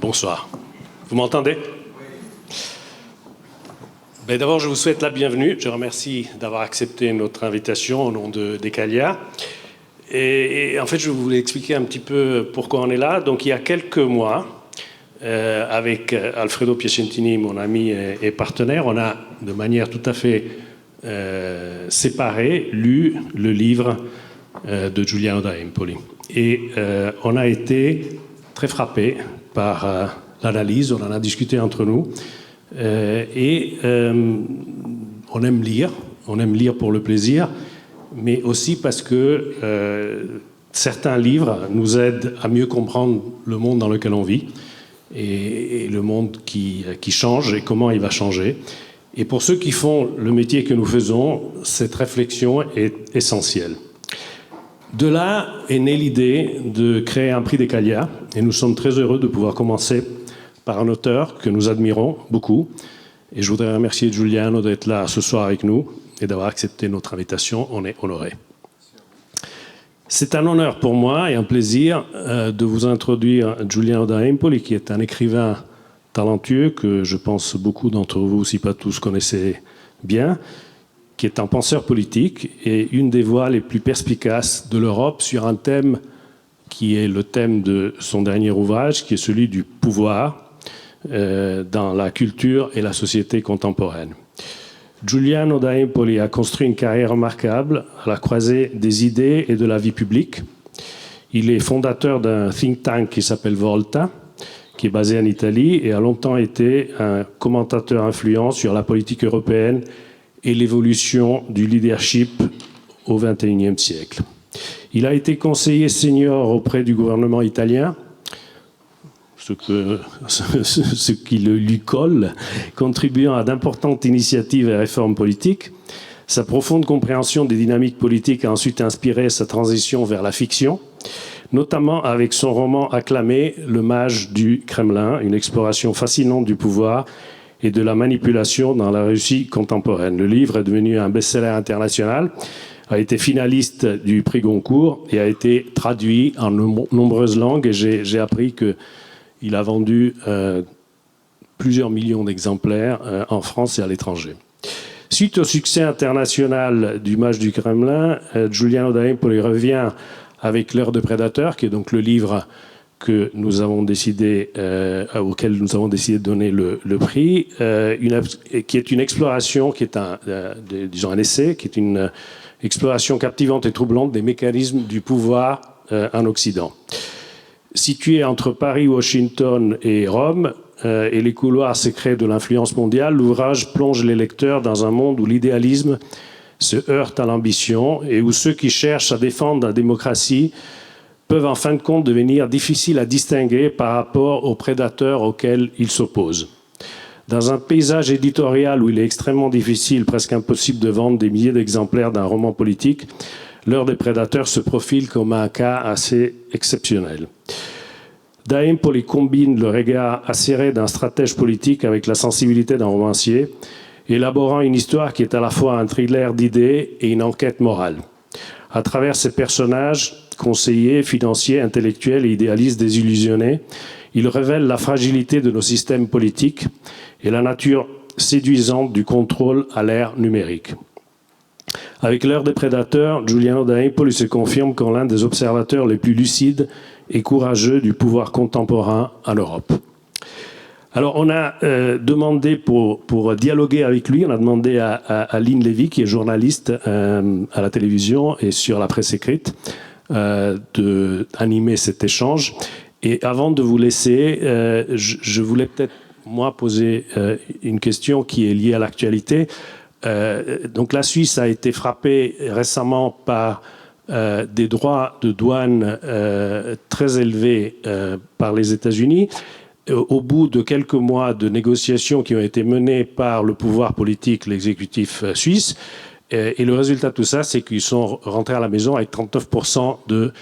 Bonsoir. Vous m'entendez? D'abord, je vous souhaite la bienvenue. Je remercie d'avoir accepté notre invitation au nom d'Ecalia. Et en fait, je voulais expliquer un petit peu pourquoi on est là. Donc, il y a quelques mois, avec Alfredo Piacentini, mon ami et partenaire, on a, de manière tout à fait séparée, lu le livre de Giuliano da Empoli. Et on a été très frappés par l'analyse, on en a discuté entre nous. On aime lire pour le plaisir, mais aussi parce que certains livres nous aident à mieux comprendre le monde dans lequel on vit et le monde qui change et comment il va changer. Et pour ceux qui font le métier que nous faisons, cette réflexion est essentielle. De là est née l'idée de créer un prix d'Ecalia, et nous sommes très heureux de pouvoir commencer par un auteur que nous admirons beaucoup. Et je voudrais remercier Giuliano d'être là ce soir avec nous et d'avoir accepté notre invitation. On est honorés. C'est un honneur pour moi et un plaisir de vous introduire Giuliano da Empoli, qui est un écrivain talentueux que je pense beaucoup d'entre vous, si pas tous, connaissez bien, qui est un penseur politique et une des voix les plus perspicaces de l'Europe sur un thème qui est le thème de son dernier ouvrage, qui est celui du pouvoir dans la culture et la société contemporaine. Giuliano da Empoli a construit une carrière remarquable à la croisée des idées et de la vie publique. Il est fondateur d'un think tank qui s'appelle Volta, qui est basé en Italie et a longtemps été un commentateur influent sur la politique européenne et l'évolution du leadership au XXIe siècle. Il a été conseiller senior auprès du gouvernement italien, ce qui lui colle, contribuant à d'importantes initiatives et réformes politiques. Sa profonde compréhension des dynamiques politiques a ensuite inspiré sa transition vers la fiction, notamment avec son roman acclamé « Le mage du Kremlin », une exploration fascinante du pouvoir et de la manipulation dans la Russie contemporaine. Le livre est devenu un best-seller international, a été finaliste du prix Goncourt et a été traduit en nombreuses langues. Et j'ai appris qu'il a vendu plusieurs millions d'exemplaires en France et à l'étranger. Suite au succès international du Mage du Kremlin, Giuliano da Empoli revient avec L'heure de prédateur, qui est donc le livre que nous avons décidé, auquel nous avons décidé de donner le prix, qui est une exploration, qui est disons un essai, qui est une exploration captivante et troublante des mécanismes du pouvoir en Occident. Situé entre Paris, Washington et Rome, et les couloirs secrets de l'influence mondiale, l'ouvrage plonge les lecteurs dans un monde où l'idéalisme se heurte à l'ambition et où ceux qui cherchent à défendre la démocratie peuvent en fin de compte devenir difficiles à distinguer par rapport aux prédateurs auxquels ils s'opposent. Dans un paysage éditorial où il est extrêmement difficile, presque impossible de vendre des milliers d'exemplaires d'un roman politique, L'heure des prédateurs se profile comme un cas assez exceptionnel. Da Empoli combine le regard acéré d'un stratège politique avec la sensibilité d'un romancier, élaborant une histoire qui est à la fois un thriller d'idées et une enquête morale. À travers ses personnages, conseillers, financiers, intellectuels et idéalistes désillusionnés, il révèle la fragilité de nos systèmes politiques et la nature séduisante du contrôle à l'ère numérique. Avec L'heure des prédateurs, Giuliano da Empoli se confirme comme l'un des observateurs les plus lucides et courageux du pouvoir contemporain en Europe. Alors, on a demandé, pour dialoguer avec lui, on a demandé à Lynn Levy, qui est journaliste à la télévision et sur la presse écrite, d'animer cet échange. Et avant de vous laisser, je voulais peut-être, moi, poser une question qui est liée à l'actualité. Donc, la Suisse a été frappée récemment par des droits de douane très élevés par les États-Unis. Au bout de quelques mois de négociations qui ont été menées par le pouvoir politique, l'exécutif suisse, et le résultat de tout ça, c'est qu'ils sont rentrés à la maison avec 39% de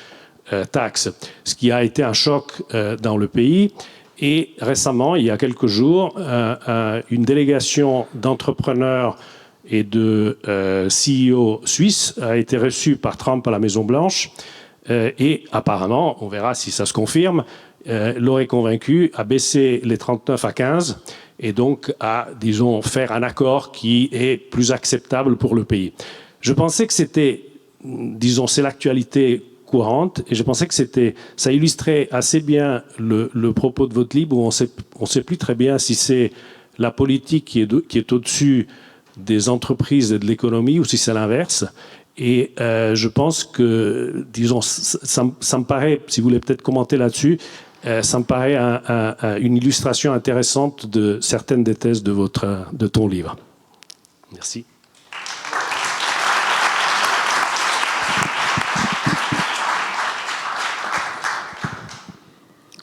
taxes, ce qui a été un choc dans le pays. Et récemment, il y a quelques jours, une délégation d'entrepreneurs et de CEO suisses a été reçue par Trump à la Maison-Blanche. Et apparemment, on verra si ça se confirme, l'aurait convaincu à baisser les 39 à 15 et donc à, disons, faire un accord qui est plus acceptable pour le pays. Je pensais que c'était, disons, c'est l'actualité courante et je pensais que ça illustrait assez bien le propos de votre livre où on sait plus très bien si c'est la politique qui est au-dessus des entreprises et de l'économie ou si c'est l'inverse. Et je pense que, disons, ça me paraît, si vous voulez peut-être commenter là-dessus, ça me paraît une illustration intéressante de certaines des thèses de ton livre. Merci.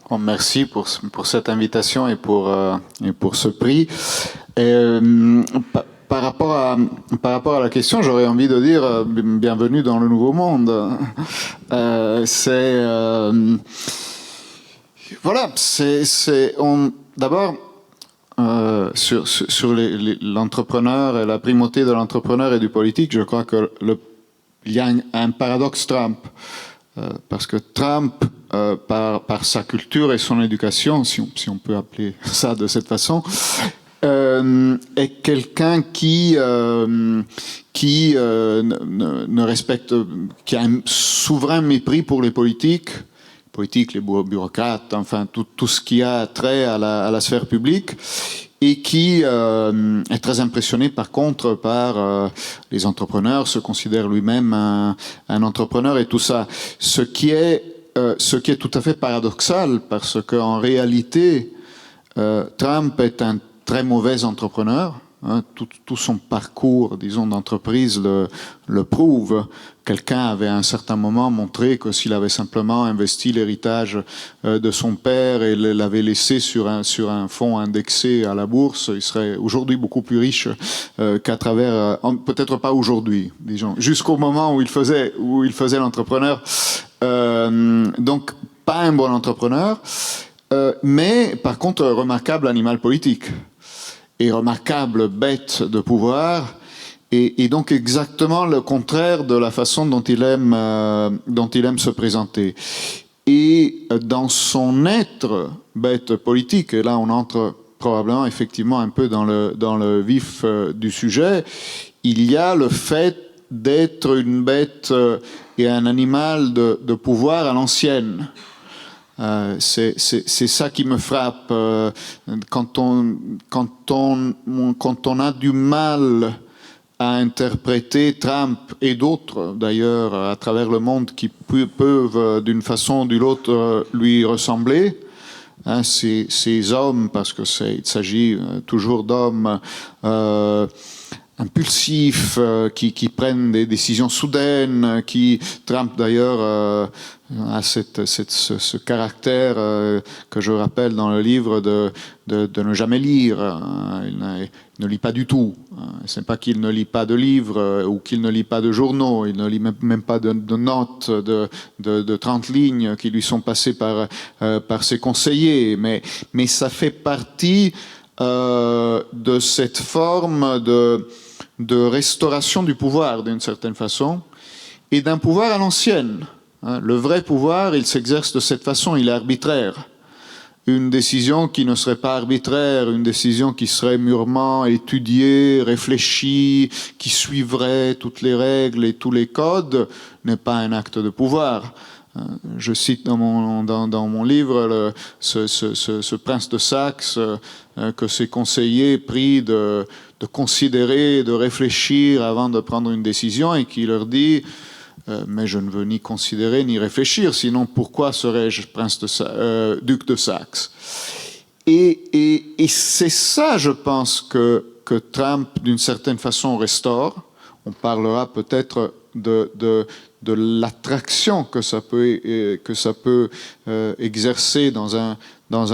Bon, merci pour cette invitation et pour ce prix. Par rapport à la question, j'aurais envie de dire bienvenue dans le nouveau monde. Voilà, d'abord sur l'entrepreneur et la primauté de l'entrepreneur et du politique, je crois que il y a un paradoxe Trump, parce que Trump, par sa culture et son éducation, si on peut appeler ça de cette façon, est quelqu'un qui ne respecte, qui a un souverain mépris pour les politiques, les bureaucrates, enfin tout ce qui a trait à la sphère publique, et qui est très impressionné par contre par les entrepreneurs, se considère lui-même un entrepreneur et tout ça. Ce qui est tout à fait paradoxal, parce qu'en réalité, Trump est un très mauvais entrepreneur. Hein, tout son parcours, disons, d'entreprise le prouve. Quelqu'un avait à un certain moment montré que s'il avait simplement investi l'héritage de son père et l'avait laissé sur un fonds indexé à la bourse, il serait aujourd'hui beaucoup plus riche qu'à travers, peut-être pas aujourd'hui, disons, jusqu'au moment où il faisait l'entrepreneur. Donc, pas un bon entrepreneur, mais par contre, remarquable animal politique. Et remarquable bête de pouvoir, et donc exactement le contraire de la façon dont il aime se présenter. Et dans son être bête politique, et là on entre probablement effectivement un peu dans le vif du sujet, il y a le fait d'être une bête et un animal de pouvoir à l'ancienne. C'est ça qui me frappe quand on a du mal à interpréter Trump et d'autres d'ailleurs à travers le monde qui peuvent d'une façon ou d'une autre lui ressembler. Hein, ces hommes, parce que il s'agit toujours d'hommes impulsifs, qui prennent des décisions soudaines, Trump d'ailleurs a ce caractère que je rappelle dans le livre de ne jamais lire. Il ne lit pas du tout. Ce n'est pas qu'il ne lit pas de livres ou qu'il ne lit pas de journaux. Il ne lit même pas de notes de 30 lignes qui lui sont passées par ses conseillers. Mais ça fait partie de cette forme de restauration du pouvoir d'une certaine façon et d'un pouvoir à l'ancienne. Le vrai pouvoir, il s'exerce de cette façon, il est arbitraire. Une décision qui ne serait pas arbitraire, une décision qui serait mûrement étudiée, réfléchie, qui suivrait toutes les règles et tous les codes, n'est pas un acte de pouvoir. Je cite dans mon livre ce prince de Saxe que ses conseillers prient de considérer, de réfléchir avant de prendre une décision et qui leur dit mais je ne veux ni considérer ni réfléchir, sinon pourquoi serais-je duc de Saxe? Et c'est ça, je pense, que Trump, d'une certaine façon, restaure. On parlera peut-être de l'attraction que ça peut exercer dans un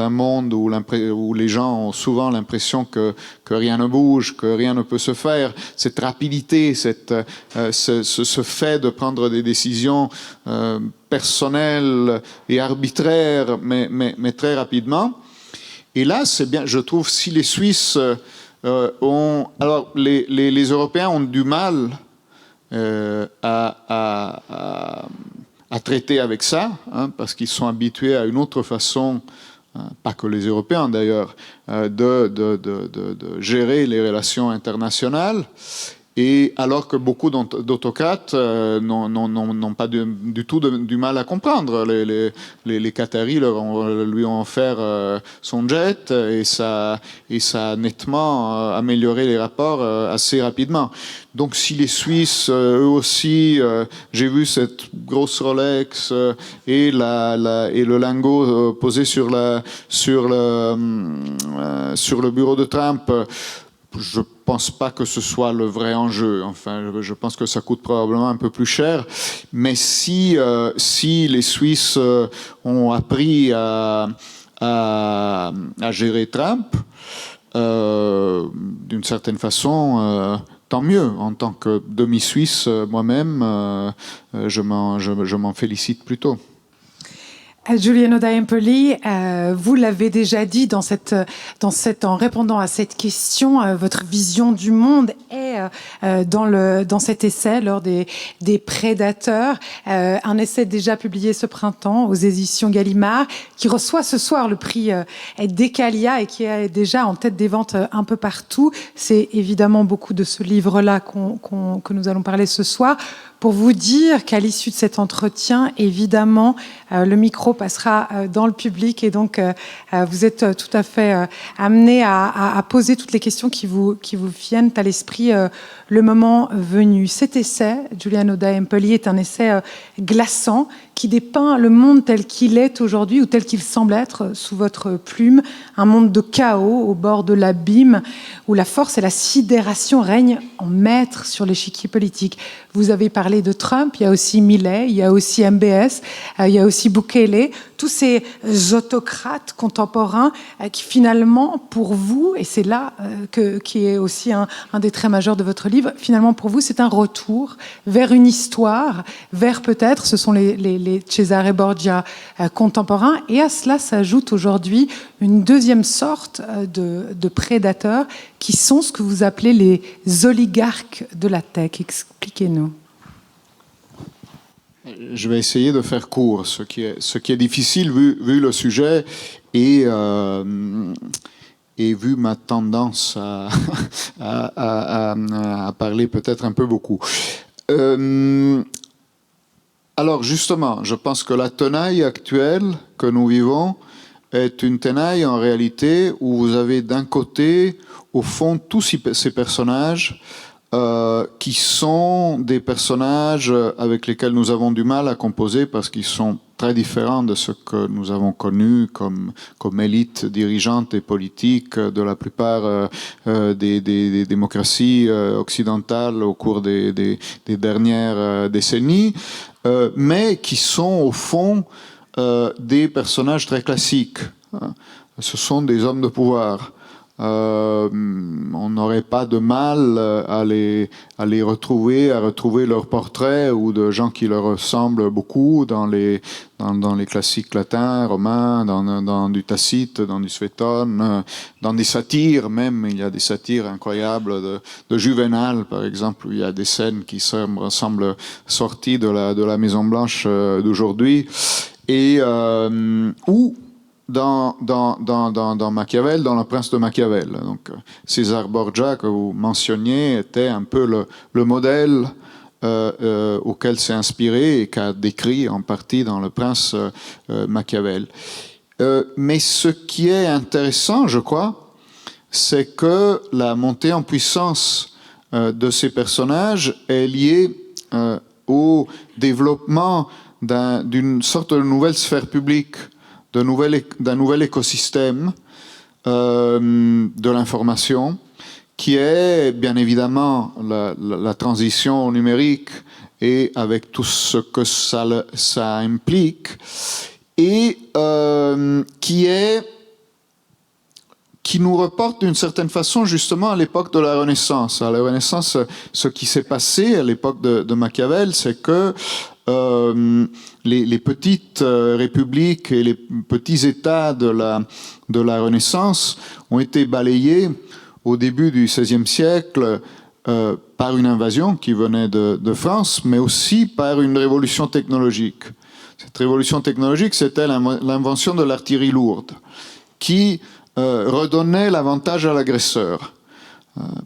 monde où les gens ont souvent l'impression que rien ne bouge, que rien ne peut se faire. Cette rapidité, ce fait de prendre des décisions personnelles et arbitraires, mais très rapidement. Et là, c'est bien, je trouve, si les Suisses alors les Européens ont du mal à à traiter avec ça, parce qu'ils sont habitués à une autre façon, pas que les Européens d'ailleurs, de gérer les relations internationales. Et alors que beaucoup d'autocrates n'ont pas du tout du mal à comprendre. Les Qataris lui ont offert son jet et ça a nettement amélioré les rapports assez rapidement. Donc si les Suisses, eux aussi, j'ai vu cette grosse Rolex et le lingot posé sur le bureau de Trump, je pense pas que ce soit le vrai enjeu. Enfin, je pense que ça coûte probablement un peu plus cher. Mais si les Suisses ont appris à gérer Trump, d'une certaine façon, tant mieux. En tant que demi-Suisse, moi-même, je m'en félicite plutôt. Giuliano da Empoli, vous l'avez déjà dit en répondant à cette question, votre vision du monde est dans cet essai, lors des prédateurs, un essai déjà publié ce printemps aux éditions Gallimard, qui reçoit ce soir le prix Decalia et qui est déjà en tête des ventes un peu partout. C'est évidemment beaucoup de ce livre-là que nous allons parler ce soir. Pour vous dire qu'à l'issue de cet entretien, évidemment, le micro passera dans le public et donc vous êtes tout à fait amené à poser toutes les questions qui vous viennent à l'esprit le moment venu. Cet essai, Giuliano da Empoli, est un essai glaçant qui dépeint le monde tel qu'il est aujourd'hui ou tel qu'il semble être sous votre plume, un monde de chaos au bord de l'abîme où la force et la sidération règnent en maître sur l'échiquier politique. Vous avez parlé de Trump, il y a aussi Milei, il y a aussi MBS, il y a aussi Bukele, tous ces autocrates contemporains qui finalement, pour vous, et c'est là qui est aussi un des traits majeurs de votre livre, finalement pour vous, c'est un retour vers une histoire, vers peut-être, ce sont les Cesare Borgia contemporains, et à cela s'ajoute aujourd'hui une deuxième sorte de prédateurs qui sont ce que vous appelez les oligarques de la tech. Expliquez-nous. Je vais essayer de faire court, ce qui est difficile vu le sujet et vu ma tendance à parler peut-être un peu beaucoup. Alors justement, je pense que la tenaille actuelle que nous vivons est une tenaille en réalité où vous avez d'un côté, au fond, tous ces personnages qui sont des personnages avec lesquels nous avons du mal à composer parce qu'ils sont très différents de ce que nous avons connu comme élite dirigeante et politique de la plupart des démocraties occidentales au cours des dernières décennies, mais qui sont au fond des personnages très classiques. Ce sont des hommes de pouvoir. On n'aurait pas de mal à les retrouver, à retrouver leurs portraits ou de gens qui leur ressemblent beaucoup dans les classiques latins, romains, dans du Tacite, dans du Suétone, dans des satires même. Il y a des satires incroyables de Juvénal, par exemple, où il y a des scènes qui semblent sorties de la Maison Blanche d'aujourd'hui, et où dans Machiavel, dans Le Prince de Machiavel. Donc, César Borgia, que vous mentionniez, était un peu le modèle auquel s'est inspiré et qu'a décrit en partie dans Le Prince Machiavel. Mais ce qui est intéressant, je crois, c'est que la montée en puissance de ces personnages est liée au développement d'une sorte de nouvelle sphère publique, d'un nouvel écosystème de l'information, qui est bien évidemment la transition au numérique et avec tout ce que ça implique, et qui nous reporte d'une certaine façon justement à l'époque de la Renaissance. À la Renaissance, ce qui s'est passé à l'époque de Machiavel, c'est que les petites républiques et les petits États de la Renaissance ont été balayés au début du XVIe siècle par une invasion qui venait de France, mais aussi par une révolution technologique. cette révolution technologique, c'était l'invention de l'artillerie lourde, qui redonnait l'avantage à l'agresseur.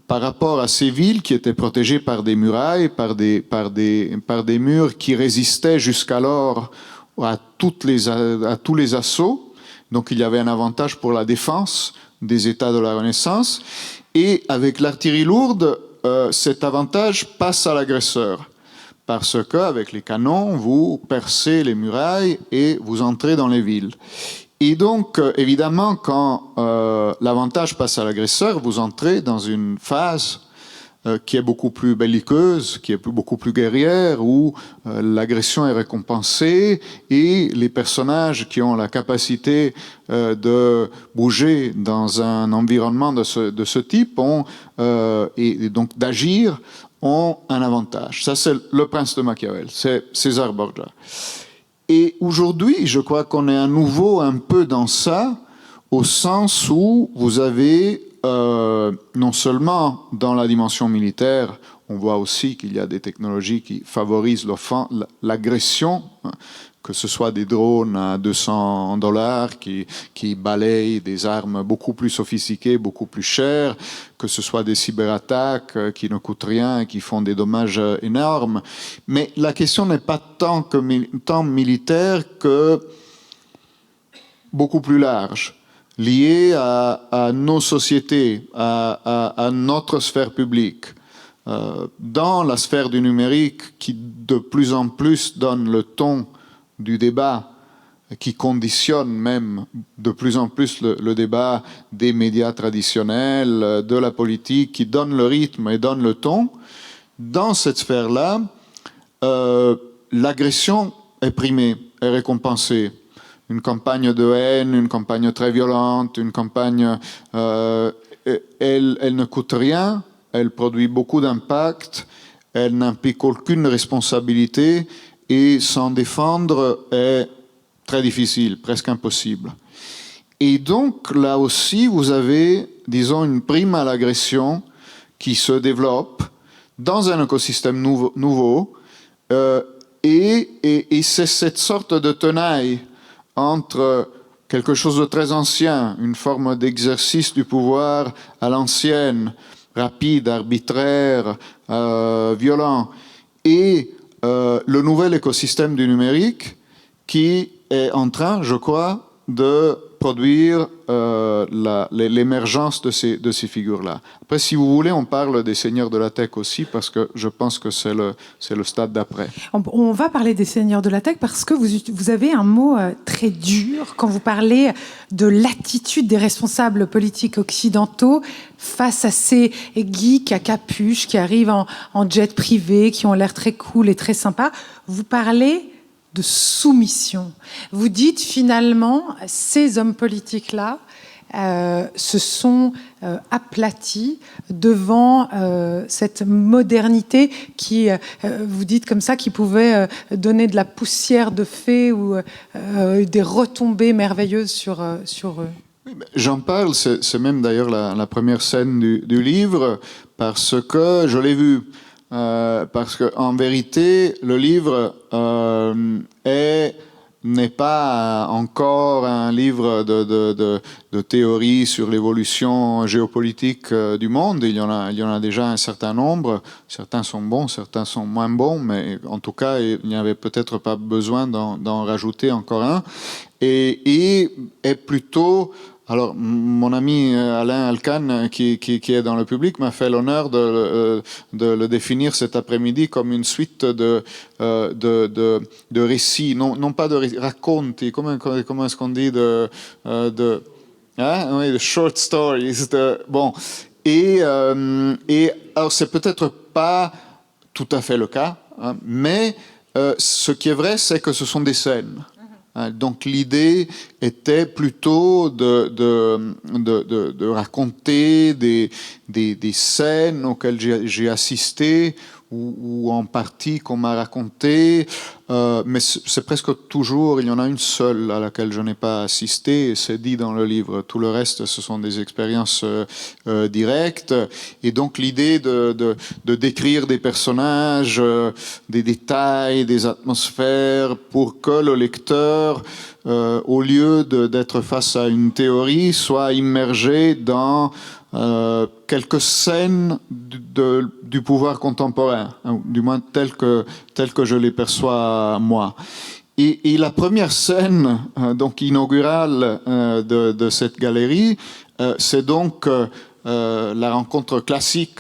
Par rapport à ces villes qui étaient protégées par des murailles, par des murs qui résistaient jusqu'alors à tous les assauts. Donc il y avait un avantage pour la défense des États de la Renaissance. Et avec l'artillerie lourde, cet avantage passe à l'agresseur. Parce qu'avec les canons, vous percez les murailles et vous entrez dans les villes. Et donc, évidemment, quand l'avantage passe à l'agresseur, vous entrez dans une phase qui est beaucoup plus belliqueuse, qui est beaucoup plus guerrière, où l'agression est récompensée et les personnages qui ont la capacité de bouger dans un environnement de ce type et donc d'agir ont un avantage. Ça, c'est le prince de Machiavel, c'est César Borgia. Et aujourd'hui, je crois qu'on est à nouveau un peu dans ça, au sens où vous avez, non seulement dans la dimension militaire, on voit aussi qu'il y a des technologies qui favorisent l'agression, que ce soit des drones à $200 qui balayent des armes beaucoup plus sophistiquées, beaucoup plus chères, que ce soit des cyberattaques qui ne coûtent rien et qui font des dommages énormes. Mais la question n'est pas tant militaire que beaucoup plus large, liée à nos sociétés, à notre sphère publique. Dans la sphère du numérique qui de plus en plus donne le ton du débat, qui conditionne même de plus en plus le débat des médias traditionnels, de la politique, qui donne le rythme et donne le ton, dans cette sphère-là, l'agression est primée, est récompensée. Une campagne de haine, une campagne très violente, une campagne... elle ne coûte rien, elle produit beaucoup d'impact, elle n'implique aucune responsabilité, et s'en défendre est très difficile, presque impossible. Et donc, là aussi, vous avez, disons, une prime à l'agression qui se développe dans un écosystème nouveau, et c'est cette sorte de tenaille entre quelque chose de très ancien, une forme d'exercice du pouvoir à l'ancienne, rapide, arbitraire, violent, et le nouvel écosystème du numérique qui est en train, je crois, de produire l'émergence de ces figures-là. Après, si vous voulez, on parle des seigneurs de la tech aussi, parce que je pense que c'est le stade d'après. On va parler des seigneurs de la tech parce que vous avez un mot très dur quand vous parlez de l'attitude des responsables politiques occidentaux face à ces geeks à capuche qui arrivent en jet privé, qui ont l'air très cool et très sympa. Vous parlez de soumission. Vous dites finalement, ces hommes politiques-là se sont aplatis devant cette modernité qui, vous dites comme ça, qui pouvait donner de la poussière de fée ou des retombées merveilleuses sur eux. J'en parle, c'est même d'ailleurs la première scène du livre, parce que je l'ai vu. Parce qu'en vérité, le livre n'est pas encore un livre de théorie sur l'évolution géopolitique du monde. Il y en a déjà un certain nombre. Certains sont bons, certains sont moins bons, mais en tout cas, il n'y avait peut-être pas besoin d'en rajouter encore un. Et est plutôt... Alors, mon ami Alain Alcan, qui est dans le public, m'a fait l'honneur de le définir cet après-midi comme une suite de récits, non pas de raconti, comment est-ce qu'on dit, oui, de short stories. Bon, et alors c'est peut-être pas tout à fait le cas, hein, mais ce qui est vrai, c'est que ce sont des scènes. Donc l'idée était plutôt de raconter des scènes auxquelles j'ai assisté ou en partie qu'on m'a raconté, mais c'est presque toujours, il y en a une seule à laquelle je n'ai pas assisté, et c'est dit dans le livre. Tout le reste, ce sont des expériences directes. Et donc l'idée de décrire des personnages, des détails, des atmosphères, pour que le lecteur, au lieu d'être face à une théorie, soit immergé dans quelques scènes du pouvoir contemporain, du moins tel que je les perçois moi. Et la première scène donc inaugurale de cette galerie, c'est donc la rencontre classique,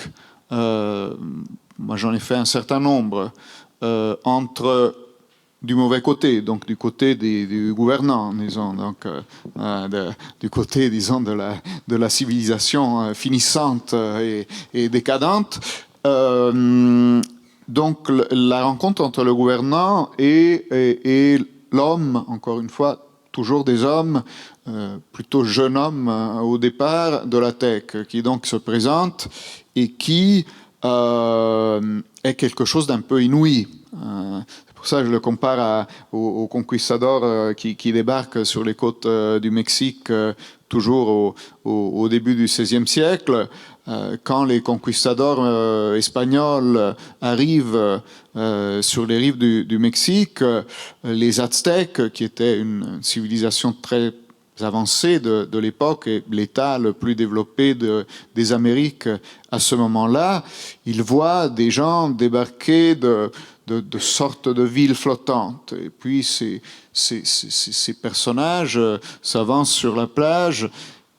moi j'en ai fait un certain nombre, entre du mauvais côté, donc du côté du gouvernant, disons, donc du côté, disons, de la civilisation finissante et décadente. Donc la rencontre entre le gouvernant et l'homme, encore une fois, toujours des hommes, plutôt jeunes hommes au départ de la tech, qui donc se présente et qui est quelque chose d'un peu inouï. Pour ça, je le compare aux conquistadors qui débarquent sur les côtes du Mexique, toujours au début du XVIe siècle. Quand les conquistadors espagnols arrivent sur les rives du Mexique, les Aztèques, qui étaient une civilisation très avancée de l'époque et l'État le plus développé des Amériques à ce moment-là, ils voient des gens débarquer de sortes de villes flottantes. Et puis ces personnages s'avancent sur la plage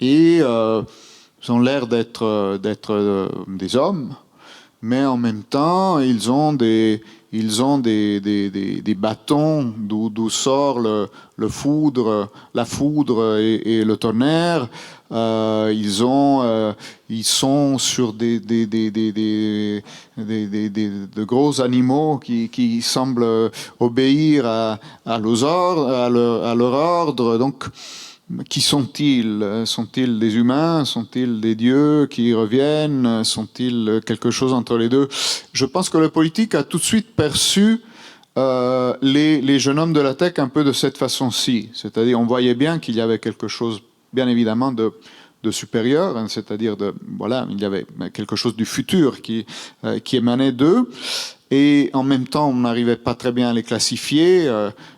et ont l'air d'être des hommes, mais en même temps ils ont des bâtons d'où sort la foudre et le tonnerre. Ils sont sur de gros animaux qui semblent obéir à leur ordre. Donc, qui sont-ils? Sont-ils des humains? Sont-ils des dieux qui reviennent? Sont-ils quelque chose entre les deux? Je pense que le politique a tout de suite perçu les jeunes hommes de la tech un peu de cette façon-ci. C'est-à-dire, on voyait bien qu'il y avait quelque chose, bien évidemment, de supérieur, hein, c'est-à-dire il y avait quelque chose du futur qui émanait d'eux. Et en même temps, on n'arrivait pas très bien à les classifier.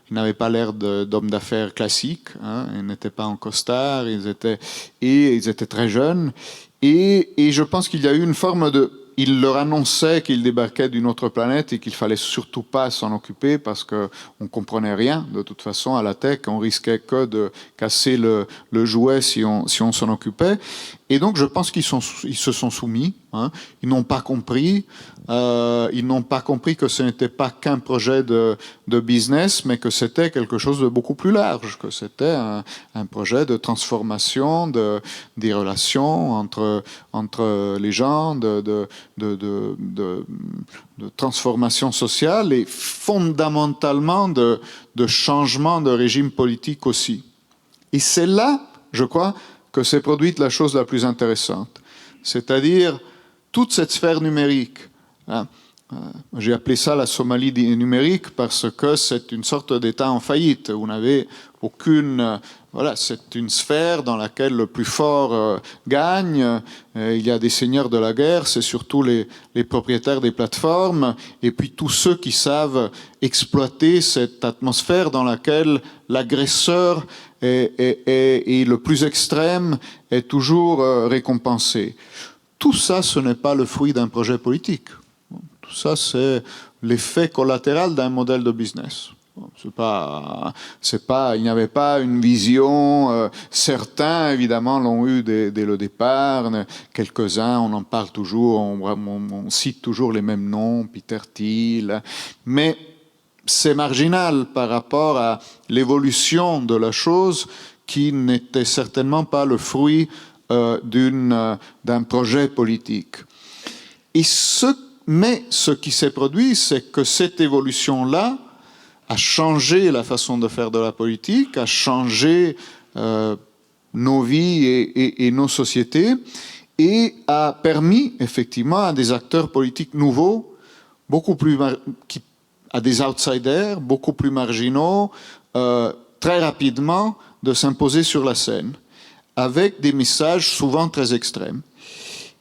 Ils n'avaient pas l'air d'hommes d'affaires classiques. Hein. Ils n'étaient pas en costard. Ils étaient très jeunes. Et je pense qu'il y a eu une forme de... Il leur annonçait qu'ils débarquaient d'une autre planète et qu'il fallait surtout pas s'en occuper parce que on comprenait rien de toute façon à la tech. On risquait que de casser le jouet si on s'en occupait. Et donc je pense qu'ils se sont soumis. Hein. Ils n'ont pas compris. Ils n'ont pas compris que ce n'était pas qu'un projet de business, mais que c'était quelque chose de beaucoup plus large, que c'était un projet de transformation des relations entre les gens, de transformation sociale et fondamentalement de changement de régime politique aussi. Et c'est là, je crois, que s'est produite la chose la plus intéressante. C'est-à-dire toute cette sphère numérique. Hein. J'ai appelé ça la Somalie numérique parce que c'est une sorte d'État en faillite. Vous n'avez aucune... Voilà, c'est une sphère dans laquelle le plus fort gagne. Il y a des seigneurs de la guerre, c'est surtout les propriétaires des plateformes, et puis tous ceux qui savent exploiter cette atmosphère dans laquelle l'agresseur est le plus extrême est toujours récompensé. Tout ça, ce n'est pas le fruit d'un projet politique. Tout ça, c'est l'effet collatéral d'un modèle de business. Il n'y avait pas une vision. Certains, évidemment, l'ont eu dès le départ. Quelques-uns, on en parle toujours, on cite toujours les mêmes noms, Peter Thiel. Mais c'est marginal par rapport à l'évolution de la chose qui n'était certainement pas le fruit d'un projet politique. Mais ce qui s'est produit, c'est que cette évolution-là a changé la façon de faire de la politique, a changé nos vies et nos sociétés, et a permis effectivement à des acteurs politiques nouveaux, beaucoup plus à des outsiders beaucoup plus marginaux très rapidement de s'imposer sur la scène, avec des messages souvent très extrêmes.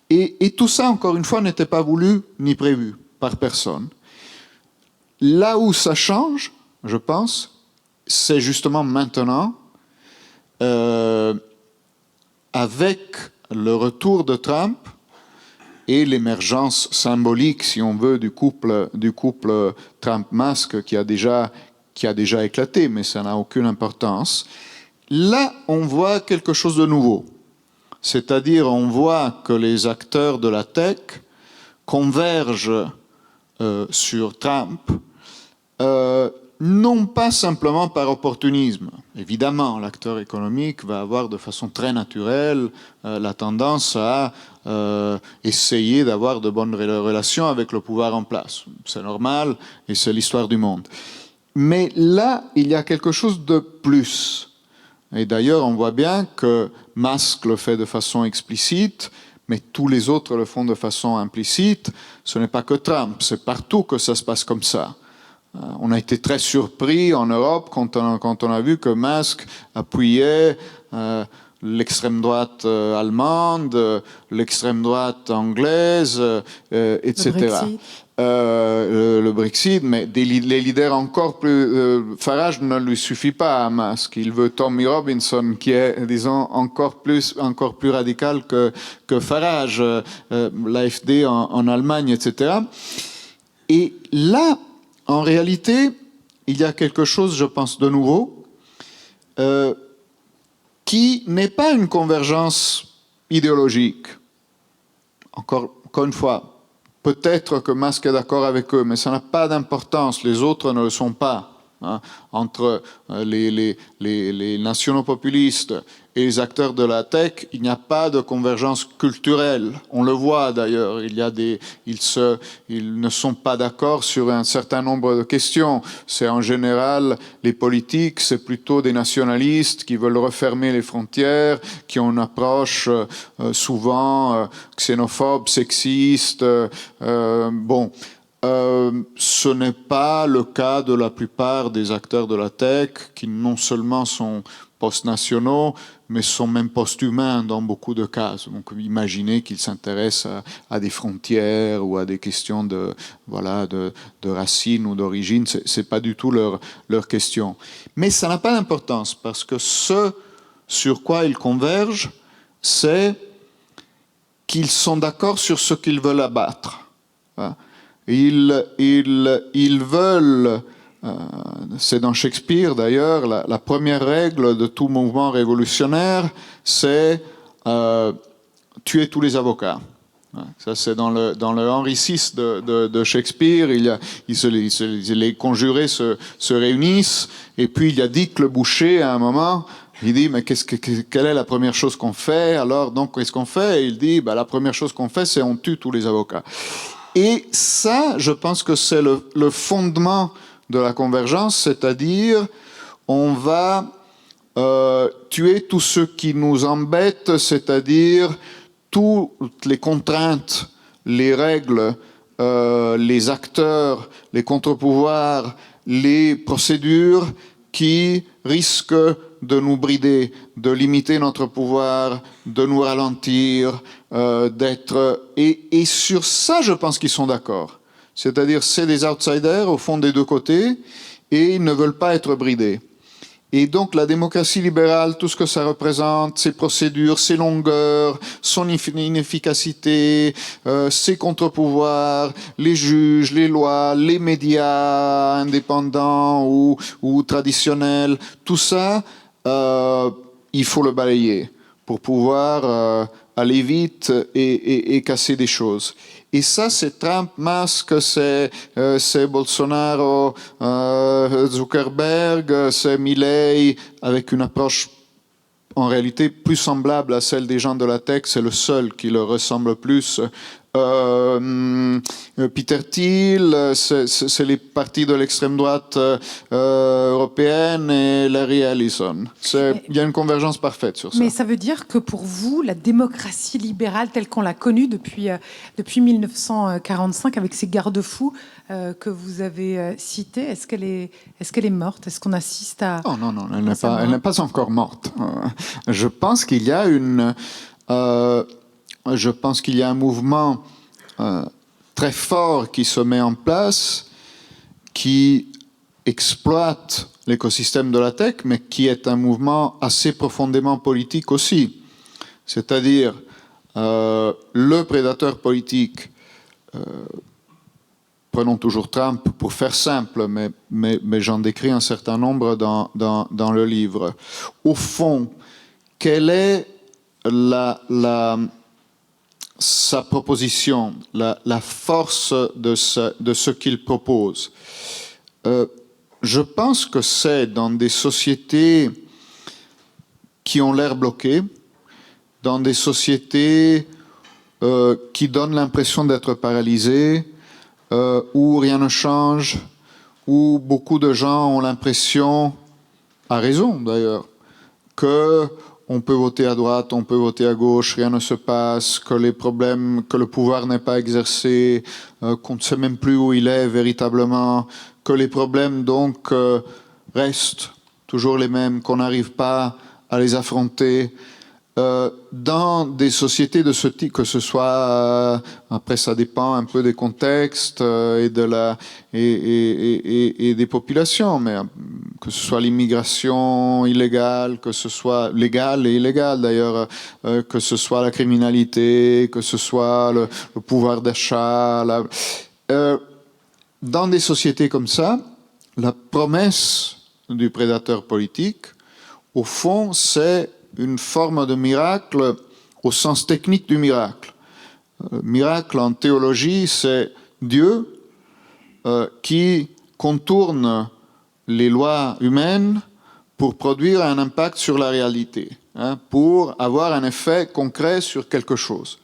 Et tout ça, encore une fois, n'était pas voulu ni prévu par personne. Là où ça change, je pense, c'est justement maintenant, avec le retour de Trump et l'émergence symbolique, si on veut, du couple Trump-Musk qui a déjà éclaté, mais ça n'a aucune importance. Là, on voit quelque chose de nouveau. C'est-à-dire, on voit que les acteurs de la tech convergent sur Trump, non pas simplement par opportunisme. Évidemment, l'acteur économique va avoir de façon très naturelle la tendance à essayer d'avoir de bonnes relations avec le pouvoir en place. C'est normal et c'est l'histoire du monde. Mais là, il y a quelque chose de plus. Et d'ailleurs, on voit bien que Musk le fait de façon explicite, mais tous les autres le font de façon implicite. Ce n'est pas que Trump, c'est partout que ça se passe comme ça. On a été très surpris en Europe quand on a vu que Musk appuyait l'extrême droite allemande, l'extrême droite anglaise, etc. Le Brexit, mais les leaders encore plus... Farage ne lui suffit pas à Musk. Il veut Tommy Robinson, qui est, disons, encore plus radical que Farage, l'AfD en Allemagne, etc. Et là, en réalité, il y a quelque chose, je pense, de nouveau, qui n'est pas une convergence idéologique. Encore une fois, peut-être que Musk est d'accord avec eux, mais ça n'a pas d'importance. Les autres ne le sont pas. Hein. Entre les nationaux populistes et les acteurs de la tech, il n'y a pas de convergence culturelle. On le voit d'ailleurs. Ils ne sont pas d'accord sur un certain nombre de questions. C'est en général les politiques, c'est plutôt des nationalistes qui veulent refermer les frontières, qui ont une approche souvent xénophobe, sexiste. Ce n'est pas le cas de la plupart des acteurs de la tech qui non seulement sont post-nationaux, mais sont même post-humains dans beaucoup de cas. Donc imaginez qu'ils s'intéressent à des frontières ou à des questions de racines ou d'origine. C'est pas du tout leur question. Mais ça n'a pas d'importance parce que ce sur quoi ils convergent, c'est qu'ils sont d'accord sur ce qu'ils veulent abattre. Ils veulent, c'est dans Shakespeare d'ailleurs, la première règle de tout mouvement révolutionnaire, c'est tuer tous les avocats. Ça, c'est dans le Henri VI de Shakespeare. Les conjurés se réunissent, et puis il y a Dick le boucher à un moment. Il dit, mais quelle est la première chose qu'on fait? Alors, donc, qu'est-ce qu'on fait? Et il dit, la première chose qu'on fait, c'est on tue tous les avocats. Et ça, je pense que c'est le fondement de la convergence, c'est-à-dire on va tuer tout ce qui nous embête, c'est-à-dire toutes les contraintes, les règles, les acteurs, les contre-pouvoirs, les procédures qui risquent de nous brider, de limiter notre pouvoir, de nous ralentir, et sur ça, je pense qu'ils sont d'accord. C'est-à-dire, c'est des outsiders au fond des deux côtés, et ils ne veulent pas être bridés. Et donc, la démocratie libérale, tout ce que ça représente, ses procédures, ses longueurs, son inefficacité, ses contre-pouvoirs, les juges, les lois, les médias indépendants ou traditionnels, tout ça, il faut le balayer pour pouvoir aller vite et casser des choses. Et ça, c'est Trump, Musk, c'est Bolsonaro, Zuckerberg, c'est Milei, avec une approche en réalité plus semblable à celle des gens de la tech. C'est le seul qui leur ressemble plus Peter Thiel, c'est les partis de l'extrême droite européenne et Larry Ellison. Il y a une convergence parfaite sur ça. Mais ça veut dire que pour vous, la démocratie libérale telle qu'on l'a connue depuis 1945, avec ces garde-fous que vous avez cités, est-ce qu'elle est morte? Est-ce qu'on assiste à... Non, elle n'est pas encore morte. Je pense qu'il y a un mouvement très fort qui se met en place, qui exploite l'écosystème de la tech, mais qui est un mouvement assez profondément politique aussi. C'est-à-dire, le prédateur politique, prenons toujours Trump pour faire simple, mais j'en décris un certain nombre dans le livre. Au fond, quelle est sa proposition, la force de ce qu'il propose? Je pense que c'est dans des sociétés qui ont l'air bloquées, dans des sociétés qui donnent l'impression d'être paralysées, où rien ne change, où beaucoup de gens ont l'impression, à raison d'ailleurs, que on peut voter à droite, on peut voter à gauche, rien ne se passe, que les problèmes, que le pouvoir n'est pas exercé, qu'on ne sait même plus où il est véritablement, que les problèmes donc restent toujours les mêmes, qu'on n'arrive pas à les affronter. Dans des sociétés de ce type, que ce soit, après ça dépend un peu des contextes et des populations, mais que ce soit l'immigration illégale, que ce soit légale et illégale d'ailleurs, que ce soit la criminalité, que ce soit le pouvoir d'achat. Dans des sociétés comme ça, la promesse du prédateur politique, au fond, c'est une forme de miracle au sens technique du miracle. Miracle en théologie, c'est Dieu qui contourne les lois humaines pour produire un impact sur la réalité, pour avoir un effet concret sur quelque chose.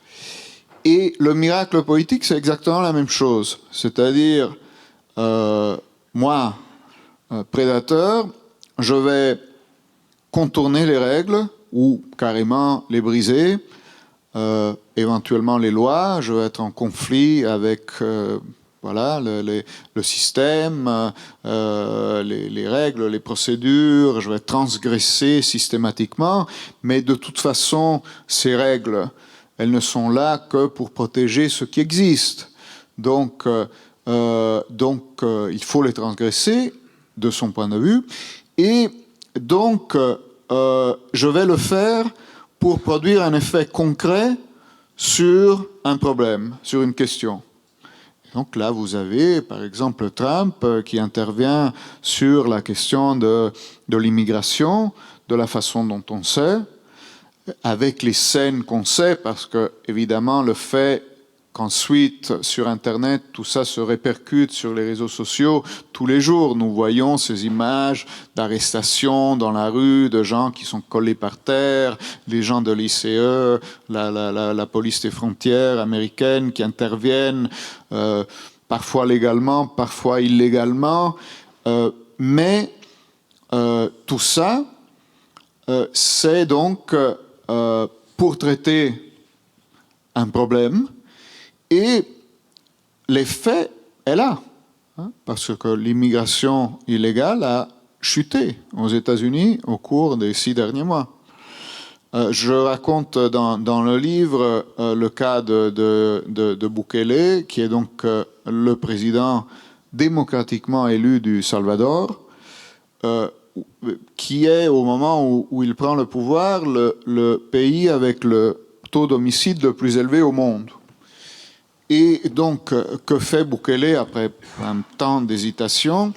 Et le miracle politique, c'est exactement la même chose. C'est-à-dire, moi, prédateur, je vais contourner les règles ou carrément les briser, éventuellement les lois, je vais être en conflit avec le système, les règles, les procédures, je vais transgresser systématiquement, mais de toute façon, ces règles, elles ne sont là que pour protéger ce qui existe. Donc, il faut les transgresser de son point de vue, et donc, je vais le faire pour produire un effet concret sur un problème, sur une question. Et donc là, vous avez, par exemple, Trump qui intervient sur la question de l'immigration, de la façon dont on sait, avec les scènes qu'on sait, parce que, évidemment, le fait qu'ensuite, sur Internet, tout ça se répercute sur les réseaux sociaux. Tous les jours, nous voyons ces images d'arrestations dans la rue, de gens qui sont collés par terre, des gens de l'ICE, la police des frontières américaine qui interviennent, parfois légalement, parfois illégalement. Mais tout ça, c'est donc pour traiter un problème. Et l'effet est là, parce que l'immigration illégale a chuté aux États-Unis au cours des 6 derniers mois. Je raconte dans le livre le cas de Bukele, qui est donc le président démocratiquement élu du Salvador, qui est, au moment où il prend le pouvoir, le pays avec le taux d'homicide le plus élevé au monde. Et donc, que fait Bukele après un temps d'hésitation?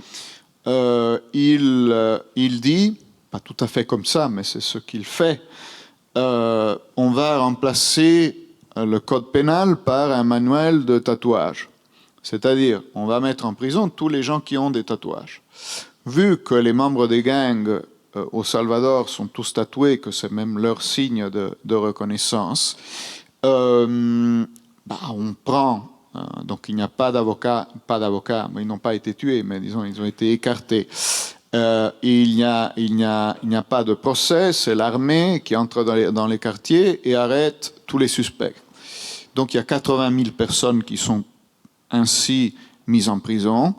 Il dit, pas tout à fait comme ça, mais c'est ce qu'il fait, on va remplacer le code pénal par un manuel de tatouage. C'est-à-dire, on va mettre en prison tous les gens qui ont des tatouages. Vu que les membres des gangs au Salvador sont tous tatoués, que c'est même leur signe de reconnaissance, on prend. Donc il n'y a pas d'avocats, mais ils n'ont pas été tués, mais disons ils ont été écartés. Il n'y a pas de procès, c'est l'armée qui entre dans les quartiers et arrête tous les suspects. Donc il y a 80 000 personnes qui sont ainsi mises en prison.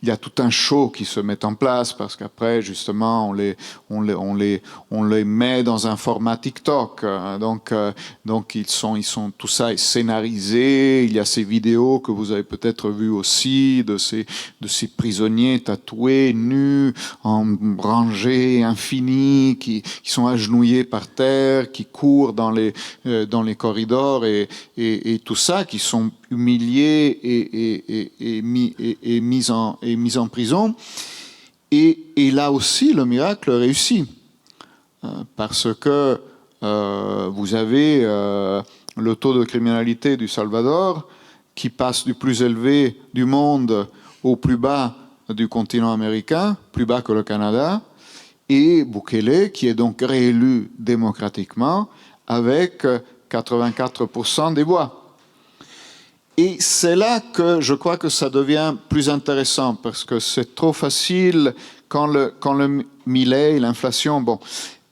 Il y a tout un show qui se met en place parce qu'après, justement, on les met dans un format TikTok. Donc ils sont tout ça est scénarisé. Il y a ces vidéos que vous avez peut-être vues aussi de ces prisonniers tatoués, nus, en rangées infinies, qui sont agenouillés par terre, qui courent dans les corridors et tout ça, qui sont humiliés et mis en prison. Et là aussi, le miracle réussit. Parce que vous avez le taux de criminalité du Salvador qui passe du plus élevé du monde au plus bas du continent américain, plus bas que le Canada, et Bukele, qui est donc réélu démocratiquement avec 84% des voix. Et c'est là que je crois que ça devient plus intéressant, parce que c'est trop facile quand le Milei, l'inflation,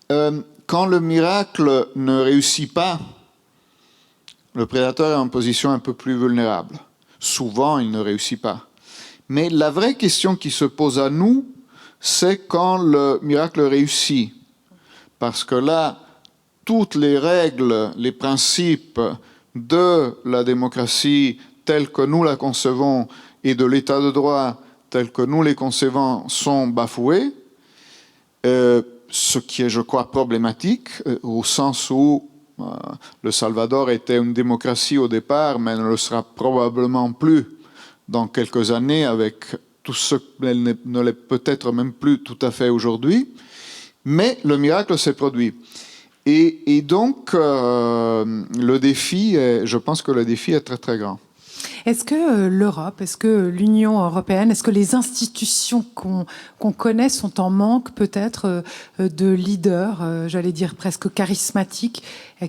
quand le miracle ne réussit pas, le prédateur est en position un peu plus vulnérable. Souvent, il ne réussit pas. Mais la vraie question qui se pose à nous, c'est quand le miracle réussit. Parce que là, toutes les règles, les principes de la démocratie telle que nous la concevons et de l'état de droit tel que nous les concevons sont bafoués, ce qui est, je crois, problématique, au sens où le Salvador était une démocratie au départ, mais ne le sera probablement plus dans quelques années, avec tout ce qu'elle ne l'est peut-être même plus tout à fait aujourd'hui. Mais le miracle s'est produit. Et donc, le défi, je pense que le défi est très, très grand. Est-ce que l'Europe, est-ce que l'Union européenne, est-ce que les institutions qu'on connaît sont en manque peut-être de leaders, j'allais dire presque charismatiques,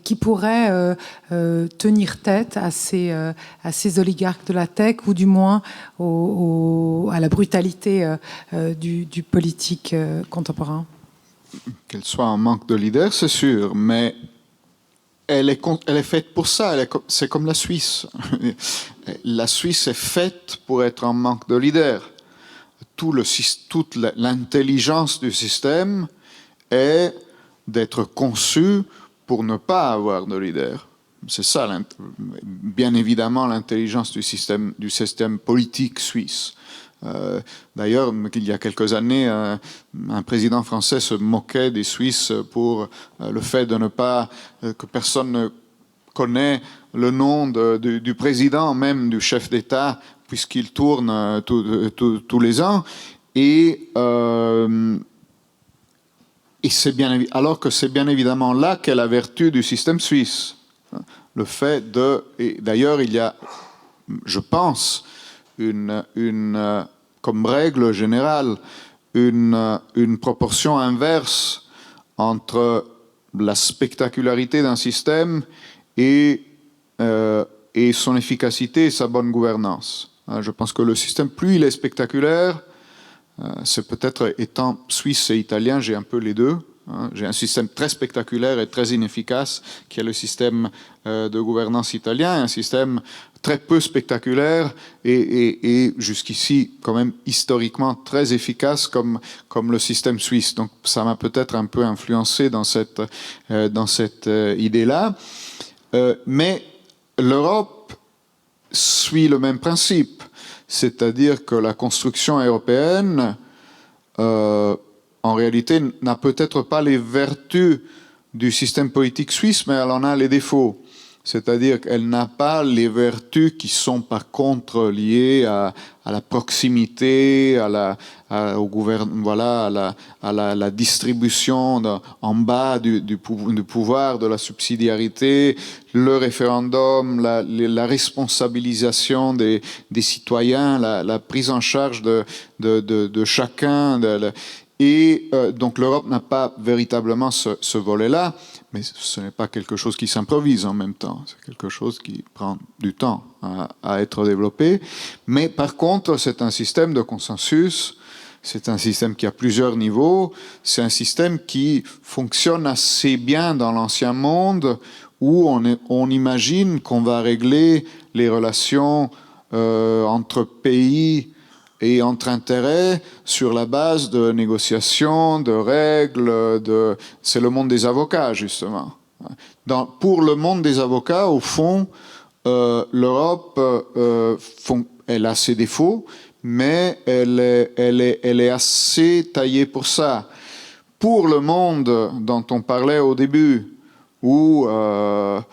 qui pourraient tenir tête à ces oligarques de la tech, ou du moins à la brutalité du politique contemporain? Qu'elle soit en manque de leaders, c'est sûr, mais elle est faite pour ça. C'est comme la Suisse. La Suisse est faite pour être en manque de leaders. Toute l'intelligence du système est d'être conçue pour ne pas avoir de leader. C'est ça, bien évidemment, l'intelligence du système politique suisse. D'ailleurs, il y a quelques années, un président français se moquait des Suisses pour le fait de ne pas, que personne ne connaît le nom du président, même du chef d'État, puisqu'il tourne tous les ans. Et alors que c'est bien évidemment là qu'est la vertu du système suisse. Le fait et d'ailleurs, il y a, je pense, comme règle générale, une proportion inverse entre la spectacularité d'un système et son efficacité et sa bonne gouvernance. Je pense que le système, plus il est spectaculaire, c'est peut-être, étant suisse et italien, j'ai un peu les deux. J'ai un système très spectaculaire et très inefficace, qui est le système de gouvernance italien, et un système très peu spectaculaire et jusqu'ici, quand même, historiquement très efficace comme le système suisse. Donc ça m'a peut-être un peu influencé dans cette idée-là. Mais l'Europe suit le même principe, c'est-à-dire que la construction européenne en réalité, n'a peut-être pas les vertus du système politique suisse, mais elle en a les défauts. C'est-à-dire qu'elle n'a pas les vertus qui sont par contre liées à la proximité, au gouvernement, à la distribution en bas du pouvoir, de la subsidiarité, le référendum, la responsabilisation des citoyens, la prise en charge de chacun. Et donc l'Europe n'a pas véritablement ce volet-là, mais ce n'est pas quelque chose qui s'improvise en même temps. C'est quelque chose qui prend du temps à être développé. Mais par contre, c'est un système de consensus. C'est un système qui a plusieurs niveaux. C'est un système qui fonctionne assez bien dans l'ancien monde, où on imagine qu'on va régler les relations entre pays et entre intérêts sur la base de négociations, de règles. C'est le monde des avocats, justement. Pour le monde des avocats, au fond, l'Europe, elle a ses défauts, mais elle est assez taillée pour ça. Pour le monde dont on parlait au début, où un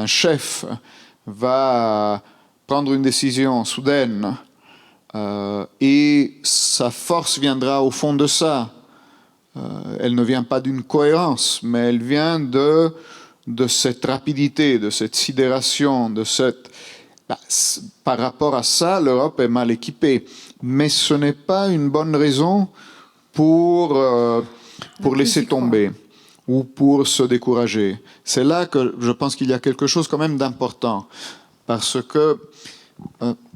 chef va prendre une décision soudaine et sa force viendra au fond de ça. Elle ne vient pas d'une cohérence, mais elle vient de cette rapidité, de cette sidération, par rapport à ça, l'Europe est mal équipée. Mais ce n'est pas une bonne raison pour laisser tomber ou pour se décourager. C'est là que je pense qu'il y a quelque chose quand même d'important. Parce que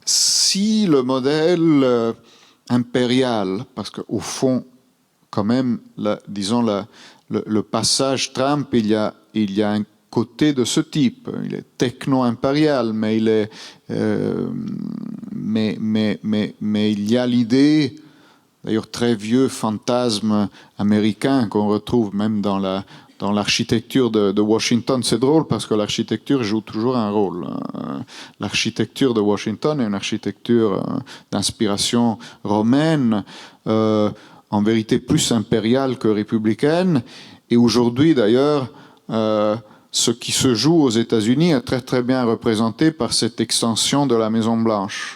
si le modèle impérial, parce qu'au fond, quand même, disons, le passage Trump, il y a un côté de ce type. Il est techno-impérial, mais il est, mais il y a l'idée, d'ailleurs très vieux fantasme américain qu'on retrouve même dans l'architecture de Washington. C'est drôle parce que l'architecture joue toujours un rôle. L'architecture de Washington est une architecture d'inspiration romaine, en vérité plus impériale que républicaine. Et aujourd'hui, d'ailleurs, ce qui se joue aux États-Unis est très très bien représenté par cette extension de la Maison-Blanche.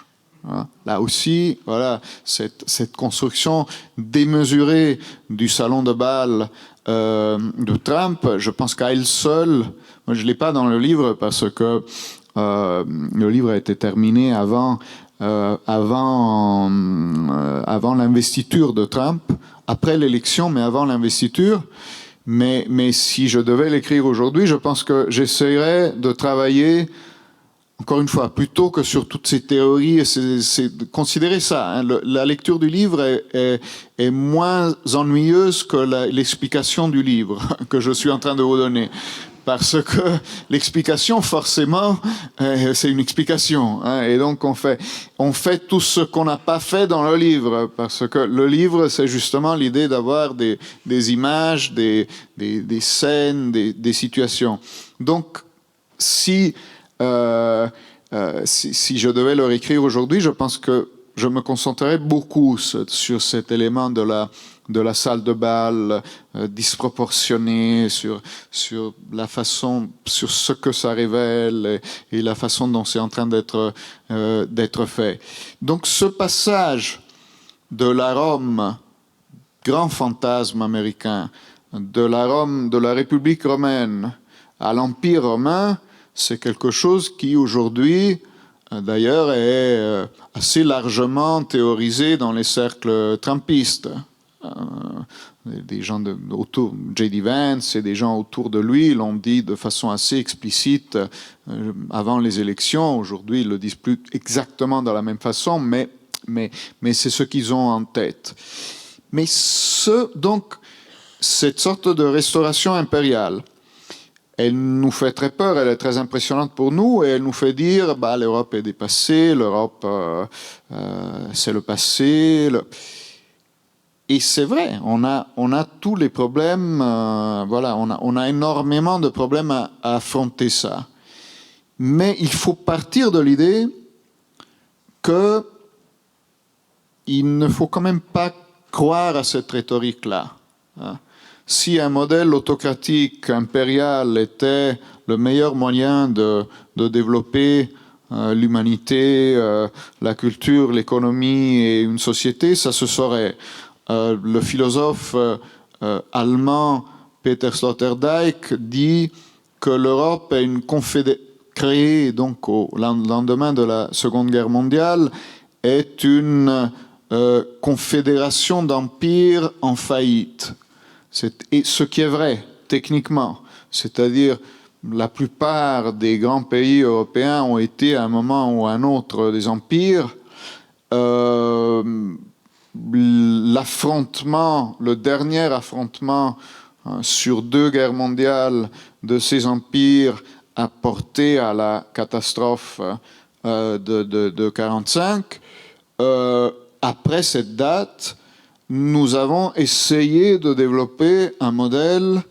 Là aussi, voilà, cette construction démesurée du salon de bal de Trump, je pense qu'à elle seule, moi je ne l'ai pas dans le livre parce que le livre a été terminé avant l'investiture de Trump, après l'élection, mais avant l'investiture. Mais si je devais l'écrire aujourd'hui, je pense que j'essaierais de travailler, encore une fois, plutôt que sur toutes ces théories, c'est de considérer ça. Hein, la lecture du livre est moins ennuyeuse que l'explication du livre que je suis en train de vous donner. Parce que l'explication, forcément, c'est une explication. Hein, et donc, on fait tout ce qu'on n'a pas fait dans le livre. Parce que le livre, c'est justement l'idée d'avoir des images, des scènes, des situations. Donc, si je devais le réécrire aujourd'hui, je pense que je me concentrerais beaucoup sur cet élément de la salle de bal disproportionnée, sur la façon, sur ce que ça révèle et la façon dont c'est en train d'être fait. Donc ce passage de la Rome, grand fantasme américain, de la Rome, de la République romaine à l'Empire romain, c'est quelque chose qui aujourd'hui d'ailleurs est assez largement théorisé dans les cercles trumpistes. Des gens autour, J.D. Vance et des gens autour de lui l'ont dit de façon assez explicite avant les élections. Aujourd'hui, ils ne le disent plus exactement de la même façon, mais c'est ce qu'ils ont en tête. Mais donc, cette sorte de restauration impériale, elle nous fait très peur, elle est très impressionnante pour nous, et elle nous fait dire l'Europe est dépassée, l'Europe c'est le passé. Et c'est vrai, on a tous les problèmes, on a énormément de problèmes à affronter ça. Mais il faut partir de l'idée qu'il ne faut quand même pas croire à cette rhétorique-là. Si un modèle autocratique, impérial, était le meilleur moyen de développer l'humanité, la culture, l'économie et une société, ça se saurait. Le philosophe allemand Peter Sloterdijk dit que l'Europe est une créée donc au lendemain de la Seconde Guerre mondiale, est une confédération d'empires en faillite. Et ce qui est vrai, techniquement. C'est-à-dire, la plupart des grands pays européens ont été à un moment ou à un autre des empires. L'affrontement, le dernier affrontement sur 2 guerres mondiales de ces empires a porté à la catastrophe de 1945. Après cette date, nous avons essayé de développer un modèle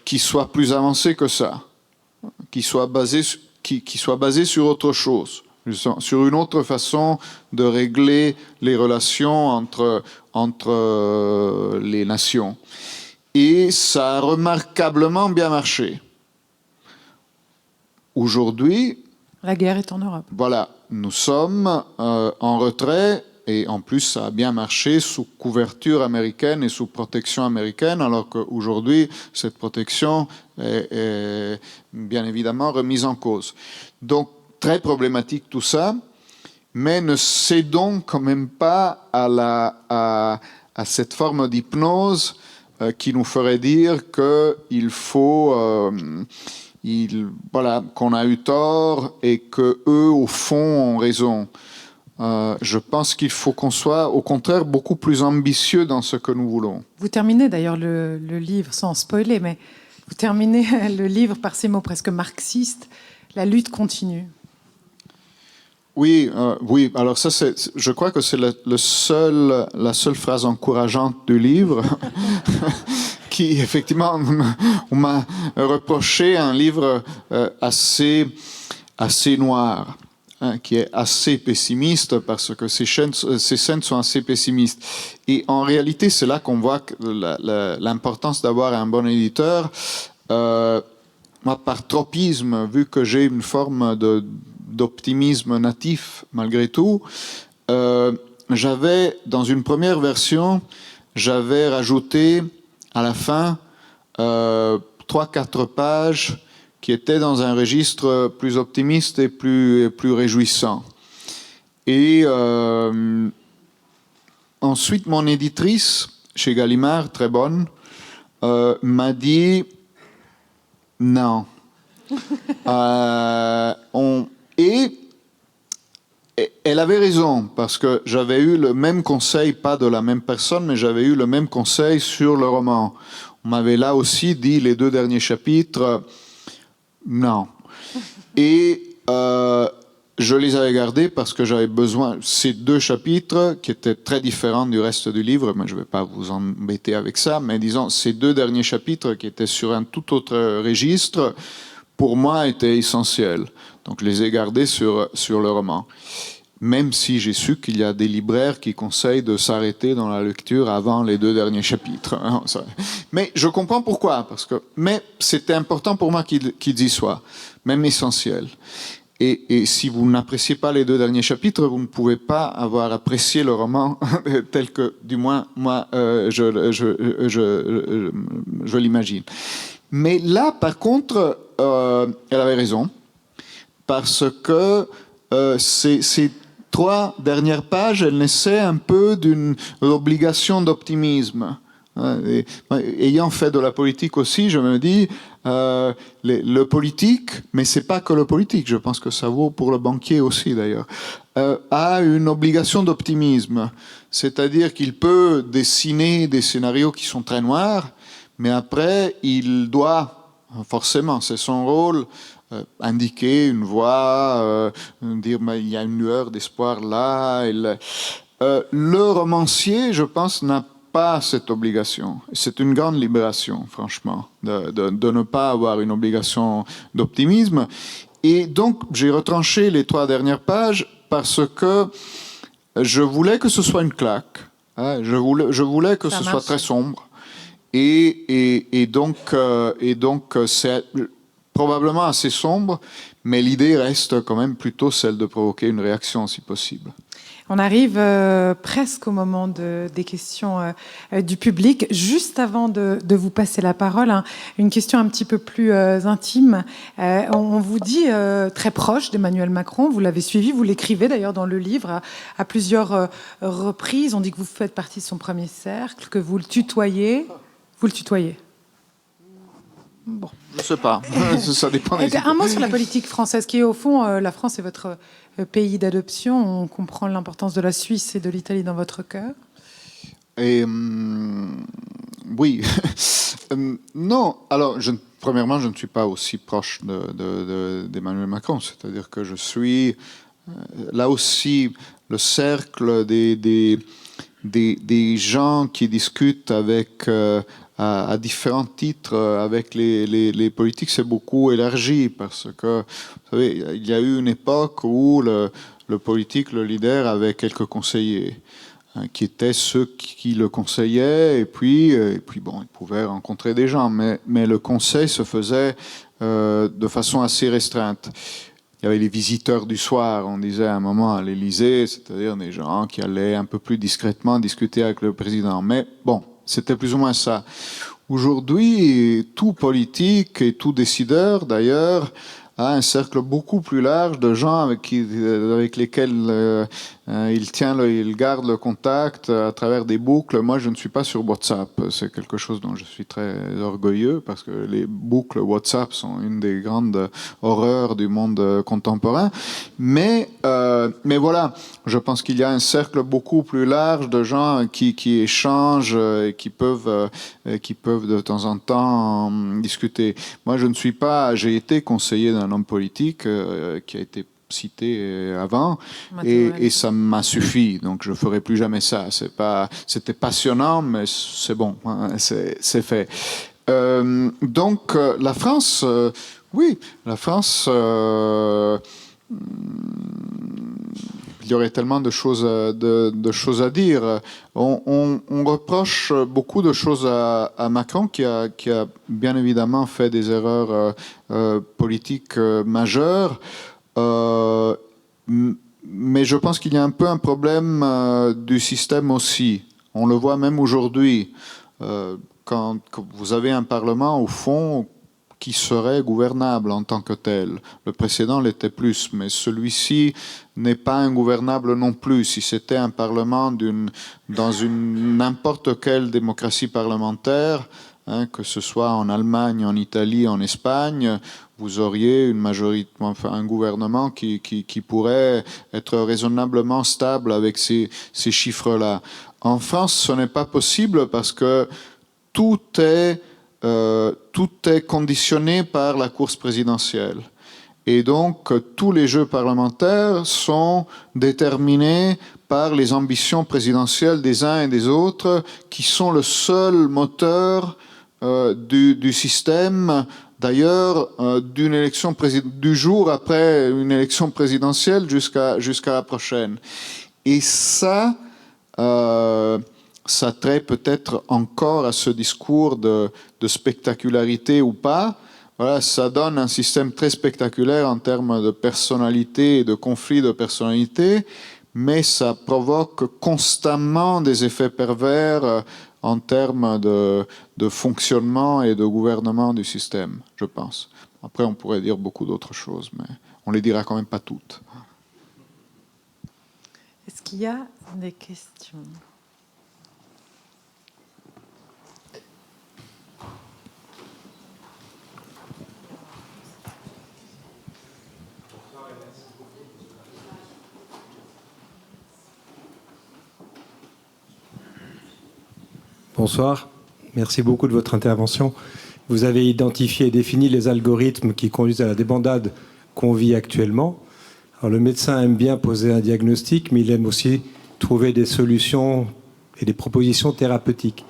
qui soit plus avancé que ça, qui soit basé sur autre chose, sur une autre façon de régler les relations entre les nations. Et ça a remarquablement bien marché. Aujourd'hui, la guerre est en Europe. Voilà, nous sommes en retrait, et en plus ça a bien marché sous couverture américaine et sous protection américaine, alors qu'aujourd'hui cette protection est bien évidemment remise en cause. Donc très problématique tout ça, mais ne cédons quand même pas à cette forme d'hypnose qui nous ferait dire qu'il faut... qu'on a eu tort et que eux au fond ont raison. Je pense qu'il faut qu'on soit au contraire beaucoup plus ambitieux dans ce que nous voulons. Vous terminez d'ailleurs le livre, sans spoiler, mais vous terminez le livre par ces mots presque marxistes: la lutte continue. Oui, oui. Alors ça, je crois que c'est la seule phrase encourageante du livre. Qui, effectivement, on m'a reproché un livre assez noir, hein, qui est assez pessimiste, parce que ces scènes sont assez pessimistes. Et en réalité, c'est là qu'on voit l'importance d'avoir un bon éditeur. Moi, par tropisme, vu que j'ai une forme d'optimisme natif, malgré tout, j'avais, dans une première version, j'avais rajouté à la fin 3-4 pages qui étaient dans un registre plus optimiste et plus réjouissant. Et ensuite, mon éditrice, chez Gallimard, très bonne, m'a dit non. Et elle avait raison, parce que j'avais eu le même conseil, pas de la même personne, mais j'avais eu le même conseil sur le roman. On m'avait là aussi dit les 2 derniers chapitres, non. Et je les avais gardés parce que j'avais besoin, ces 2 chapitres, qui étaient très différents du reste du livre, mais je ne vais pas vous embêter avec ça, mais disons, ces 2 derniers chapitres, qui étaient sur un tout autre registre, pour moi, étaient essentiels. Donc je les ai gardés sur le roman. Même si j'ai su qu'il y a des libraires qui conseillent de s'arrêter dans la lecture avant les 2 derniers chapitres. Mais je comprends pourquoi. Mais c'était important pour moi qu'ils y soient, même essentiels. Et si vous n'appréciez pas les 2 derniers chapitres, vous ne pouvez pas avoir apprécié le roman tel que, du moins, moi, je l'imagine. Mais là, par contre, elle avait raison. Parce que ces 3 dernières pages, elles naissaient un peu d'une obligation d'optimisme. Ayant fait de la politique aussi, je me dis, le politique, mais c'est pas que le politique, je pense que ça vaut pour le banquier aussi d'ailleurs, a une obligation d'optimisme. C'est-à-dire qu'il peut dessiner des scénarios qui sont très noirs, mais après, il doit, forcément, c'est son rôle, indiquer une voie, dire il y a une lueur d'espoir là. Le romancier, je pense, n'a pas cette obligation. C'est une grande libération, franchement, de ne pas avoir une obligation d'optimisme. Et donc, j'ai retranché les 3 dernières pages parce que je voulais que ce soit une claque. Hein, je voulais que ce soit très sombre. Et donc, c'est probablement assez sombre, mais l'idée reste quand même plutôt celle de provoquer une réaction, si possible. On arrive presque au moment des questions du public. Juste avant de vous passer la parole, une question un petit peu plus intime. On vous dit très proche d'Emmanuel Macron, vous l'avez suivi, vous l'écrivez d'ailleurs dans le livre à plusieurs reprises. On dit que vous faites partie de son premier cercle, que vous le tutoyez. Vous le tutoyez? Bon. Je ne sais pas, ça dépend des... Un mot sur la politique française, qui est au fond, la France est votre pays d'adoption. On comprend l'importance de la Suisse et de l'Italie dans votre cœur. Et oui, non. Alors, premièrement, je ne suis pas aussi proche d'Emmanuel Macron. C'est-à-dire que je suis là aussi le cercle des gens qui discutent avec à différents titres avec les politiques, c'est beaucoup élargi parce que, vous savez, il y a eu une époque où le politique, le leader, avait quelques conseillers qui étaient ceux qui le conseillaient, et puis bon, il pouvait rencontrer des gens, mais le conseil se faisait de façon assez restreinte. Il y avait les visiteurs du soir, on disait à un moment à l'Élysée, c'est-à-dire des gens qui allaient un peu plus discrètement discuter avec le président. Mais bon, c'était plus ou moins ça. Aujourd'hui, tout politique et tout décideur, d'ailleurs, a un cercle beaucoup plus large de gens avec lesquels il garde le contact à travers des boucles. Moi, je ne suis pas sur WhatsApp. C'est quelque chose dont je suis très orgueilleux parce que les boucles WhatsApp sont une des grandes horreurs du monde contemporain. Mais voilà, je pense qu'il y a un cercle beaucoup plus large de gens qui échangent et qui peuvent de temps en temps discuter. Moi, je ne suis pas... J'ai été conseiller d'un homme politique qui a été cité avant et ça m'a suffi, donc je ferai plus jamais ça. C'était passionnant, mais c'est bon, hein, c'est fait. Donc la France, oui, la France, il y aurait tellement de choses à dire. On reproche beaucoup de choses à Macron qui a bien évidemment fait des erreurs politiques majeures. Mais je pense qu'il y a un peu un problème du système aussi. On le voit même aujourd'hui. Quand vous avez un Parlement, au fond, qui serait gouvernable en tant que tel. Le précédent l'était plus, mais celui-ci n'est pas ingouvernable non plus. Si c'était un Parlement dans n'importe quelle démocratie parlementaire, que ce soit en Allemagne, en Italie, en Espagne, vous auriez une majorité, enfin un gouvernement qui pourrait être raisonnablement stable avec ces chiffres-là. En France, ce n'est pas possible parce que tout est conditionné par la course présidentielle. Et donc, tous les jeux parlementaires sont déterminés par les ambitions présidentielles des uns et des autres, qui sont le seul moteur du système. D'ailleurs, du jour après une élection présidentielle jusqu'à la prochaine. Et ça trait peut-être encore à ce discours de spectacularité ou pas. Voilà, ça donne un système très spectaculaire en termes de personnalité et de conflits de personnalité, mais ça provoque constamment des effets pervers en termes de fonctionnement et de gouvernement du système, je pense. Après, on pourrait dire beaucoup d'autres choses, mais on ne les dira quand même pas toutes. Est-ce qu'il y a des questions ? Bonsoir, merci beaucoup de votre intervention. Vous avez identifié et défini les algorithmes qui conduisent à la débandade qu'on vit actuellement. Alors, le médecin aime bien poser un diagnostic, mais il aime aussi trouver des solutions et des propositions thérapeutiques.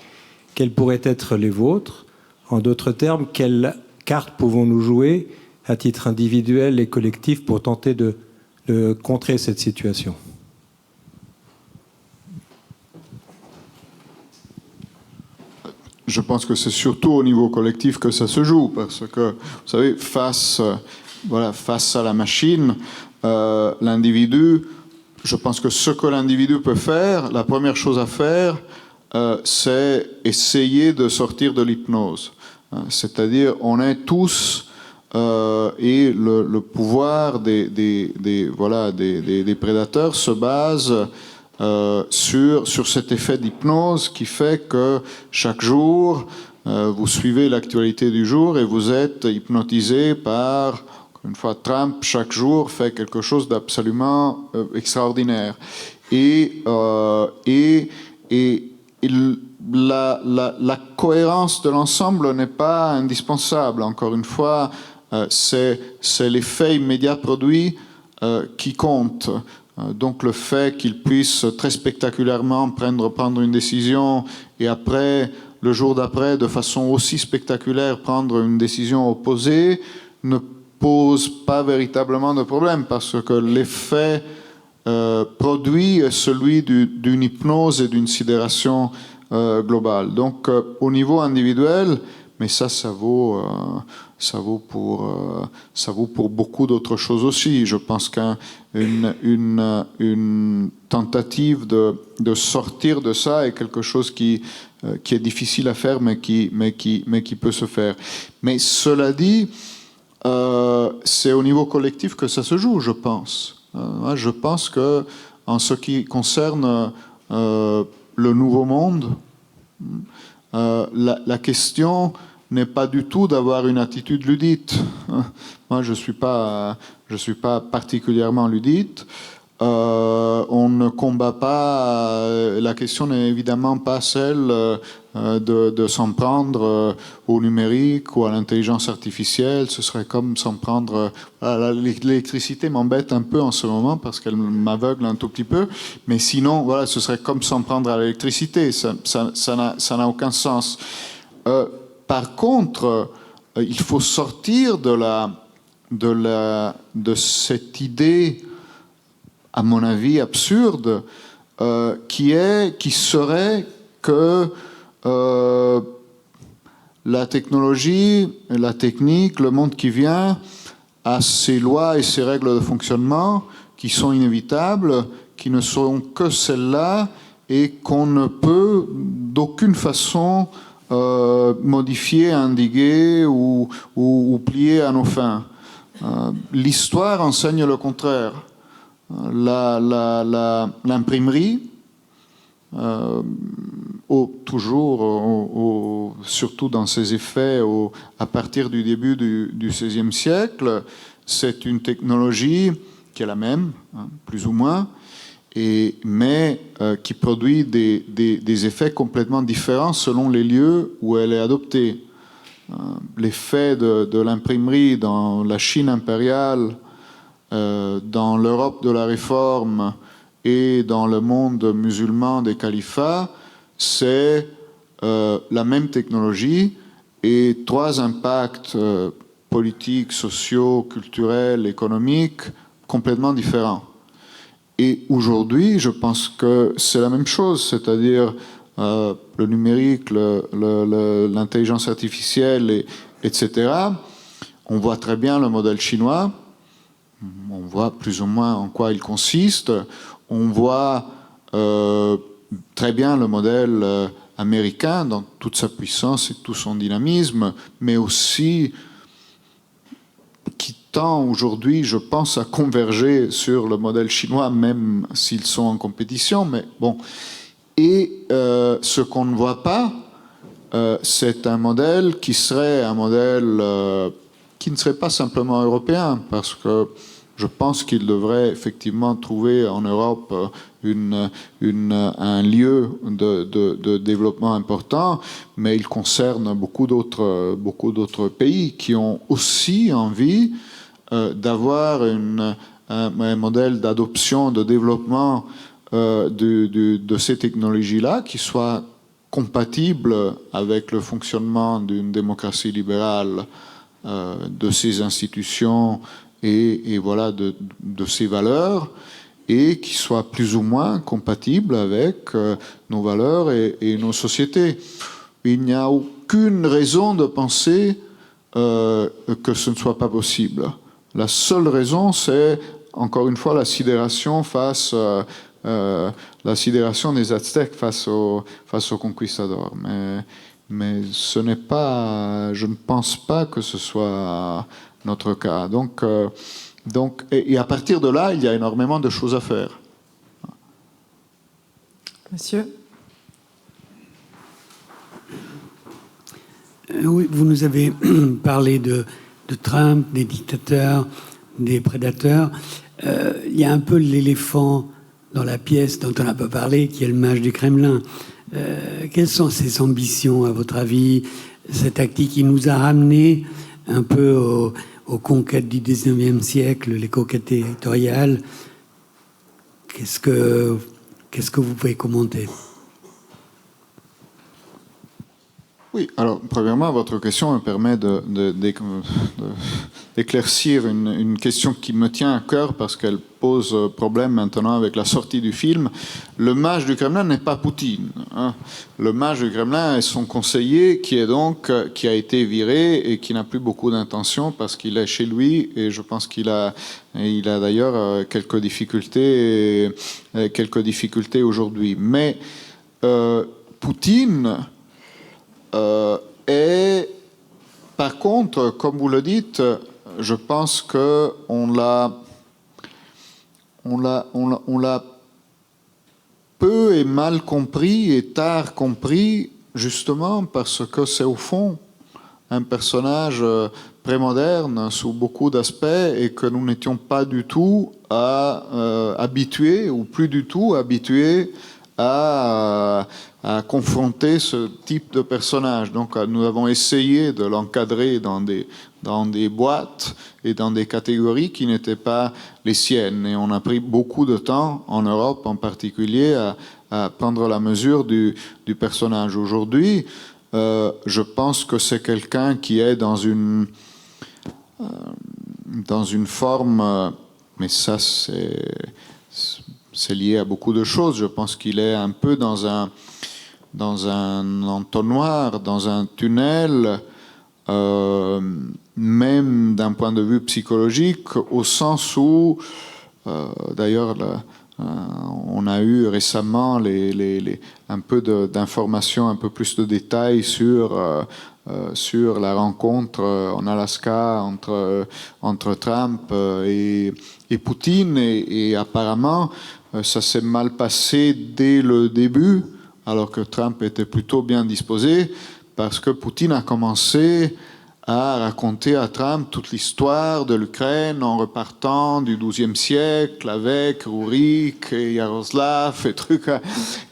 Quelles pourraient être les vôtres? En d'autres termes, quelles cartes pouvons-nous jouer à titre individuel et collectif pour tenter de contrer cette situation? Je pense que c'est surtout au niveau collectif que ça se joue, parce que, vous savez, face à la machine, l'individu, je pense que ce que l'individu peut faire, la première chose à faire, c'est essayer de sortir de l'hypnose. C'est-à-dire, on est tous, et le pouvoir des prédateurs se base sur cet effet d'hypnose qui fait que chaque jour, vous suivez l'actualité du jour et vous êtes hypnotisé par, une fois, Trump, chaque jour, fait quelque chose d'absolument extraordinaire. Et la cohérence de l'ensemble n'est pas indispensable. Encore une fois, c'est l'effet immédiat produit qui compte. Donc le fait qu'il puisse très spectaculairement prendre une décision et après, le jour d'après, de façon aussi spectaculaire, prendre une décision opposée, ne pose pas véritablement de problème parce que l'effet produit est celui d'une hypnose et d'une sidération globale. Donc au niveau individuel, mais ça vaut pour beaucoup d'autres choses aussi. Je pense qu'une tentative de sortir de ça est quelque chose qui est difficile à faire, mais qui peut se faire. Mais cela dit, c'est au niveau collectif que ça se joue, je pense. Je pense que en ce qui concerne le nouveau monde, la question n'est pas du tout d'avoir une attitude ludite. Moi, je suis pas particulièrement ludite. On ne combat pas. La question n'est évidemment pas celle de s'en prendre au numérique ou à l'intelligence artificielle. Ce serait comme s'en prendre. L'électricité m'embête un peu en ce moment parce qu'elle m'aveugle un tout petit peu. Mais sinon, voilà, ce serait comme s'en prendre à l'électricité. Ça n'a aucun sens. Par contre, il faut sortir de cette idée, à mon avis, absurde, qui serait que la technologie, la technique, le monde qui vient a ses lois et ses règles de fonctionnement qui sont inévitables, qui ne seront que celles-là et qu'on ne peut d'aucune façon modifier, endiguer ou plier à nos fins. L'histoire enseigne le contraire. L'imprimerie, surtout dans ses effets à partir du début du XVIe siècle, c'est une technologie qui est la même, plus ou moins, mais qui produit des effets complètement différents selon les lieux où elle est adoptée. L'effet de l'imprimerie dans la Chine impériale, dans l'Europe de la Réforme et dans le monde musulman des califats, c'est la même technologie et trois impacts politiques, sociaux, culturels, économiques complètement différents. Et aujourd'hui, je pense que c'est la même chose, c'est-à-dire le numérique, l'intelligence artificielle, etc. On voit très bien le modèle chinois, on voit plus ou moins en quoi il consiste, on voit très bien le modèle américain dans toute sa puissance et tout son dynamisme, mais aussi qui tend aujourd'hui, je pense, à converger sur le modèle chinois, même s'ils sont en compétition. Mais bon. Et ce qu'on ne voit pas, c'est un modèle qui serait un modèle qui ne serait pas simplement européen, parce que je pense qu'il devrait effectivement trouver en Europe un lieu de développement important, mais il concerne beaucoup d'autres pays qui ont aussi envie d'avoir un modèle d'adoption, de développement de ces technologies-là qui soit compatible avec le fonctionnement d'une démocratie libérale, de ses institutions et voilà de ses valeurs, et qui soit plus ou moins compatible avec nos valeurs et nos sociétés. Il n'y a aucune raison de penser que ce ne soit pas possible. La seule raison, c'est encore une fois, la sidération la sidération des Aztèques face aux conquistadors. Mais ce n'est pas, je ne pense pas que ce soit notre cas. Donc, et à partir de là, il y a énormément de choses à faire. Monsieur? Oui, vous nous avez parlé de Trump, des dictateurs, des prédateurs. Il y a un peu l'éléphant dans la pièce dont on n'a pas parlé, qui est le mage du Kremlin. Quelles sont ses ambitions, à votre avis? Cette tactique qui nous a ramené un peu aux conquêtes du 19e siècle, les conquêtes territoriales. Qu'est-ce que vous pouvez commenter? Oui, alors, premièrement, votre question me permet d'éclaircir une question qui me tient à cœur parce qu'elle pose problème maintenant avec la sortie du film. Le mage du Kremlin n'est pas Poutine, hein. Le mage du Kremlin est son conseiller qui a été viré et qui n'a plus beaucoup d'intention parce qu'il est chez lui et je pense qu'il a d'ailleurs quelques difficultés aujourd'hui. Mais Poutine et par contre, comme vous le dites, je pense que on l'a peu et mal compris et tard compris, justement parce que c'est au fond un personnage prémoderne sous beaucoup d'aspects et que nous n'étions pas du tout habitués ou plus du tout habitués à confronter ce type de personnage. Donc nous avons essayé de l'encadrer dans des boîtes et dans des catégories qui n'étaient pas les siennes. Et on a pris beaucoup de temps, en Europe en particulier, à prendre la mesure du personnage. Aujourd'hui, je pense que c'est quelqu'un qui est dans une forme, mais ça c'est lié à beaucoup de choses. Je pense qu'il est un peu dans un entonnoir, dans un tunnel, même d'un point de vue psychologique, au sens où, d'ailleurs, on a eu récemment un peu d'informations, un peu plus de détails sur la rencontre en Alaska entre Trump et Poutine, et apparemment ça s'est mal passé dès le début, alors que Trump était plutôt bien disposé, parce que Poutine a commencé à raconter à Trump toute l'histoire de l'Ukraine en repartant du XIIe siècle avec Rurik et Yaroslav et trucs.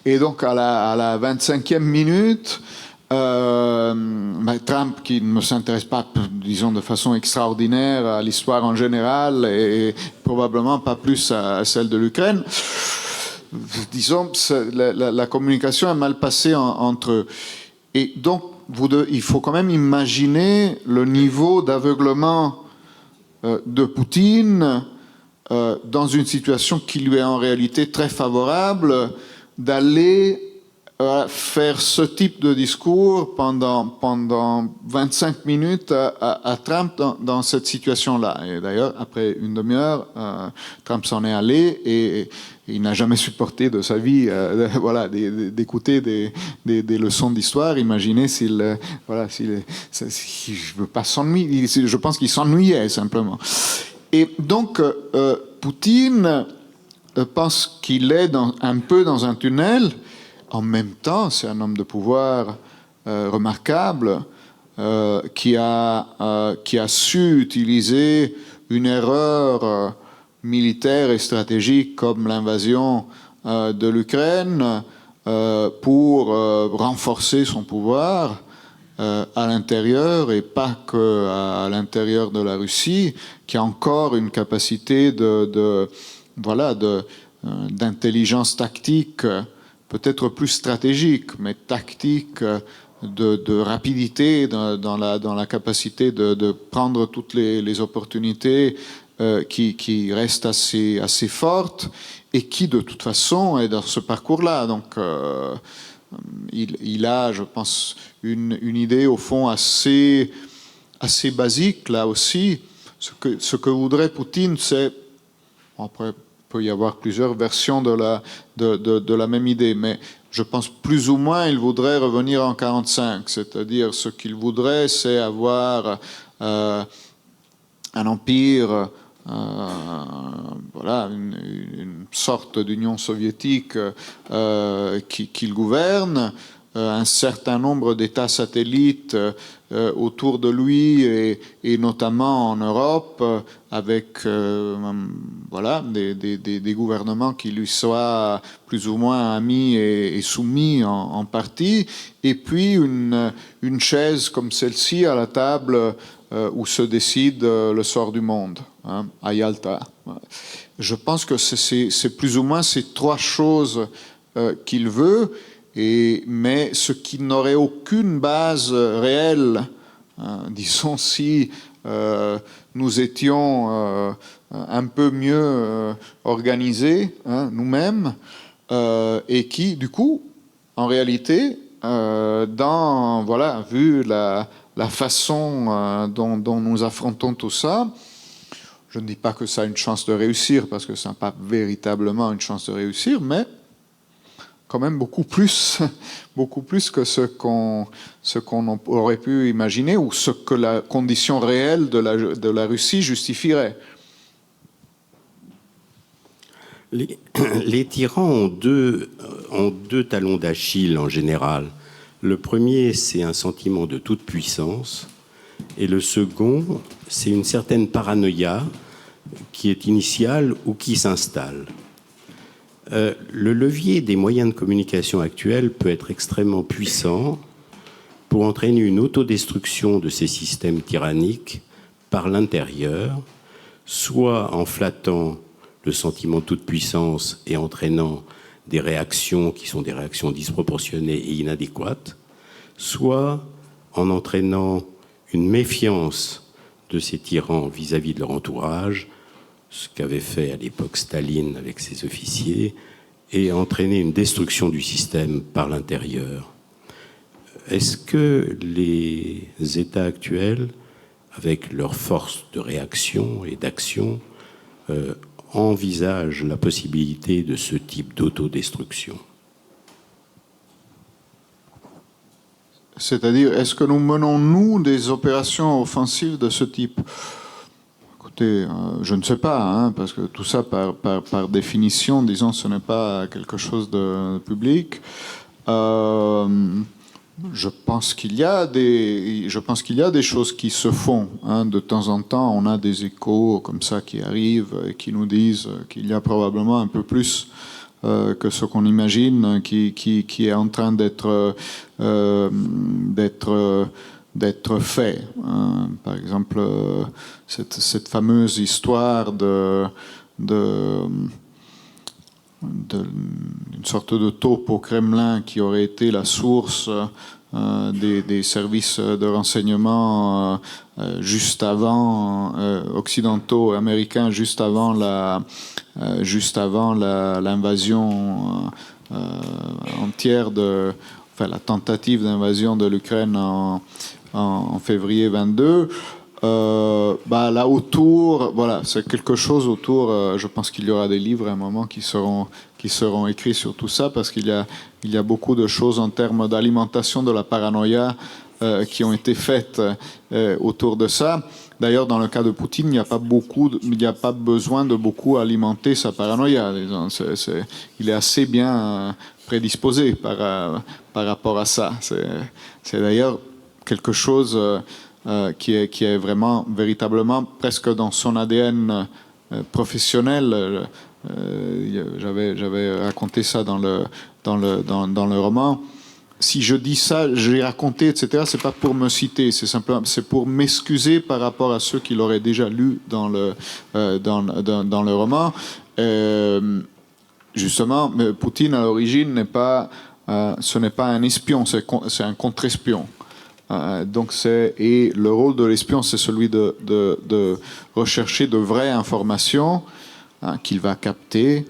Et donc à la 25e minute, Trump, qui ne s'intéresse pas, disons, de façon extraordinaire à l'histoire en général et probablement pas plus à celle de l'Ukraine, disons, la communication est mal passée entre eux. Et donc, il faut quand même imaginer le niveau d'aveuglement de Poutine dans une situation qui lui est en réalité très favorable, d'aller faire ce type de discours pendant 25 minutes à Trump dans cette situation-là. Et d'ailleurs, après une demi-heure, Trump s'en est allé et il n'a jamais supporté de sa vie d'écouter des leçons d'histoire. Imaginez s'il je veux pas s'ennuyer. Je pense qu'il s'ennuyait simplement. Et donc, Poutine pense qu'il est un peu dans un tunnel. En même temps, c'est un homme de pouvoir remarquable qui a su utiliser une erreur militaire et stratégique comme l'invasion de l'Ukraine pour renforcer son pouvoir à l'intérieur et pas qu'à l'intérieur de la Russie, qui a encore une capacité d'intelligence tactique, peut-être plus stratégique, mais tactique, de rapidité dans la capacité de prendre toutes les opportunités qui restent assez fortes et qui, de toute façon, est dans ce parcours-là. Donc, il a, je pense, une idée, au fond, assez basique, là aussi. Ce que voudrait Poutine, c'est Après, il peut y avoir plusieurs versions de la même idée, mais je pense plus ou moins il voudrait revenir en 45, c'est-à-dire ce qu'il voudrait, c'est avoir un empire, voilà, une sorte d'Union soviétique qu'il gouverne, un certain nombre d'États satellites autour de lui et notamment en Europe avec voilà, des gouvernements qui lui soient plus ou moins amis et soumis en partie, et puis une chaise comme celle-ci à la table où se décide le sort du monde, hein, à Yalta. Je pense que c'est plus ou moins ces trois choses qu'il veut, mais ce qui n'aurait aucune base réelle, disons si nous étions un peu mieux organisés, hein, nous-mêmes, et qui, du coup, en réalité, voilà, vu la façon dont nous affrontons tout ça, je ne dis pas que ça a une chance de réussir, parce que ça n'a pas véritablement une chance de réussir, mais quand même beaucoup plus que ce qu'on aurait pu imaginer, ou ce que la condition réelle de la Russie justifierait. Les tyrans ont deux talons d'Achille en général. Le premier, c'est un sentiment de toute puissance, et le second, c'est une certaine paranoïa qui est initiale ou qui s'installe. Le levier des moyens de communication actuels peut être extrêmement puissant pour entraîner une autodestruction de ces systèmes tyranniques par l'intérieur, soit en flattant le sentiment de toute puissance et entraînant des réactions qui sont des réactions disproportionnées et inadéquates, soit en entraînant une méfiance de ces tyrans vis-à-vis de leur entourage, ce qu'avait fait à l'époque Staline avec ses officiers, et entraîner une destruction du système par l'intérieur. Est-ce que les États actuels, avec leur force de réaction et d'action, envisagent la possibilité de ce type d'autodestruction? C'est-à-dire, est-ce que nous menons, nous, des opérations offensives de ce type ? Écoutez, je ne sais pas, hein, parce que tout ça, par définition, disons, ce n'est pas quelque chose de public. Je pense qu'il y a des choses qui se font, hein. De temps en temps, on a des échos comme ça qui arrivent et qui nous disent qu'il y a probablement un peu plus que ce qu'on imagine, qui est en train d'être fait. Hein. Par exemple, cette fameuse histoire d'une sorte de taupe au Kremlin qui aurait été la source des services de renseignement juste avant occidentaux américains, juste avant l'invasion entière la tentative d'invasion de l'Ukraine en février 22. Là autour, voilà, c'est quelque chose autour. Je pense qu'il y aura des livres à un moment qui seront écrits sur tout ça, parce qu'il y a beaucoup de choses en termes d'alimentation de la paranoïa qui ont été faites autour de ça. D'ailleurs, dans le cas de Poutine, il n'y a pas besoin de beaucoup alimenter sa paranoïa. Il est assez bien prédisposé par rapport à ça. C'est d'ailleurs quelque chose qui est vraiment, véritablement, presque dans son ADN professionnel. J'avais raconté ça dans le roman. Si je dis ça, j'ai raconté, etc., c'est pas pour me citer, c'est pour m'excuser par rapport à ceux qui l'auraient déjà lu dans le roman. Justement, Poutine, à l'origine, ce n'est pas un espion, c'est un contre-espion. Et le rôle de l'espion, c'est celui de rechercher de vraies informations qu'il va capter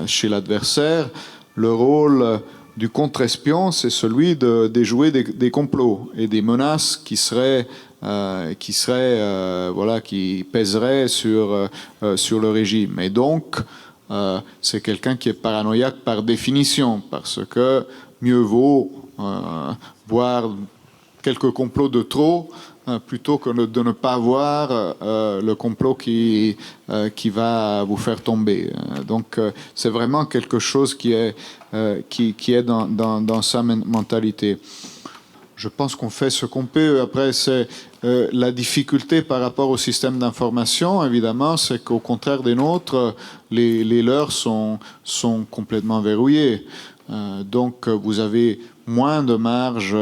chez l'adversaire. Le rôle du contre-espion, c'est celui de déjouer des complots et des menaces qui seraient qui pèserait sur le régime. Et donc, c'est quelqu'un qui est paranoïaque par définition, parce que mieux vaut voir quelques complots de trop plutôt que de ne pas voir le complot qui va vous faire tomber. Donc, c'est vraiment quelque chose qui est dans sa mentalité. Je pense qu'on fait ce qu'on peut. Après, c'est la difficulté par rapport au système d'information, évidemment, c'est qu'au contraire des nôtres, les leurs sont complètement verrouillés. Donc, vous avez moins de marge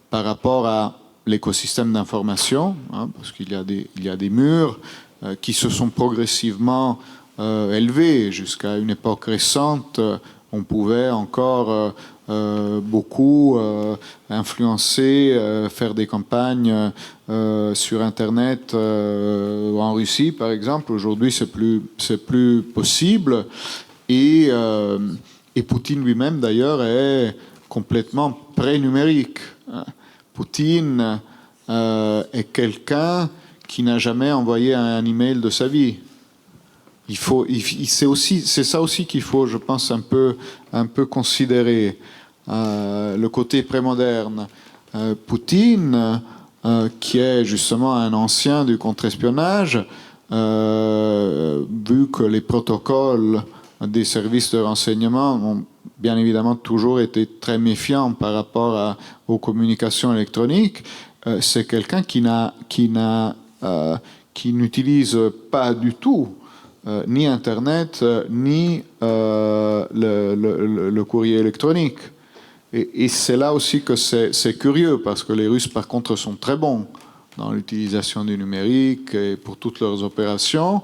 par rapport à l'écosystème d'information, parce qu'il y a des murs qui se sont progressivement élevés. Jusqu'à une époque récente, on pouvait encore beaucoup influencer, faire des campagnes sur Internet en Russie, par exemple. Aujourd'hui, c'est plus possible. Et Poutine lui-même, d'ailleurs, est complètement pré-numérique. Poutine est quelqu'un qui n'a jamais envoyé un email de sa vie. C'est ça aussi qu'il faut, je pense, un peu considérer. Le côté prémoderne. Poutine, qui est justement un ancien du contre-espionnage, vu que les protocoles des services de renseignement ont bien évidemment toujours été très méfiants par rapport aux communications électroniques, c'est quelqu'un qui n'utilise pas du tout ni Internet, ni le courrier électronique. Et c'est là aussi que c'est curieux, parce que les Russes, par contre, sont très bons dans l'utilisation du numérique et pour toutes leurs opérations.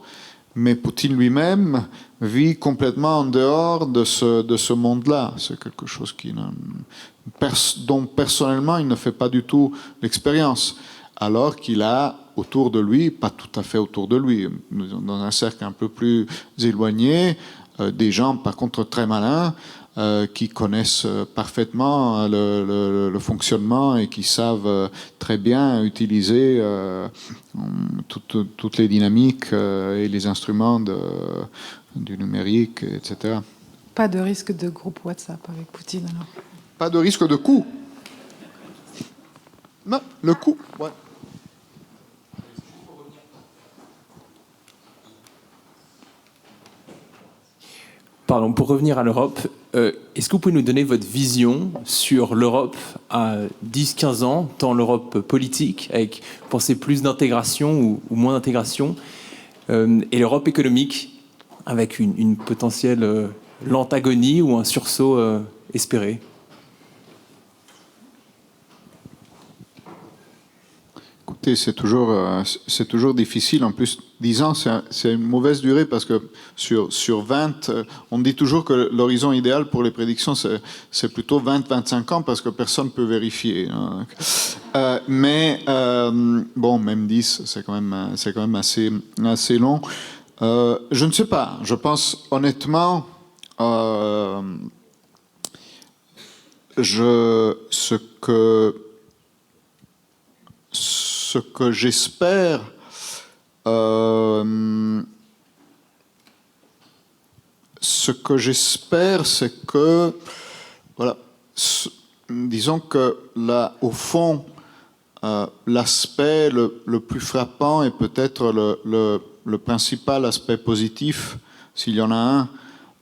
Mais Poutine lui-même vit complètement en dehors de ce monde-là. C'est quelque chose dont personnellement il ne fait pas du tout l'expérience. Alors qu'il a autour de lui, pas tout à fait autour de lui, dans un cercle un peu plus éloigné, des gens par contre très malins, qui connaissent parfaitement le fonctionnement et qui savent très bien utiliser toutes les dynamiques et les instruments du numérique, etc. Pas de risque de groupe WhatsApp avec Poutine, alors? Pas de risque de coup. Non, le coup, ouais. Pardon, pour revenir à l'Europe, est-ce que vous pouvez nous donner votre vision sur l'Europe à 10-15 ans, tant l'Europe politique, avec, vous pensez, plus d'intégration ou moins d'intégration, et l'Europe économique, avec une potentielle lente agonie ou un sursaut espéré? Écoutez, c'est toujours difficile. En plus, 10 ans, c'est une mauvaise durée, parce que sur 20, on dit toujours que l'horizon idéal pour les prédictions, c'est plutôt 20-25 ans, parce que personne ne peut vérifier. Mais bon, même 10, c'est quand même assez long. Je ne sais pas. Je pense honnêtement, ce que j'espère, c'est que, voilà, disons que là, au fond, l'aspect le plus frappant et peut-être le principal aspect positif, s'il y en a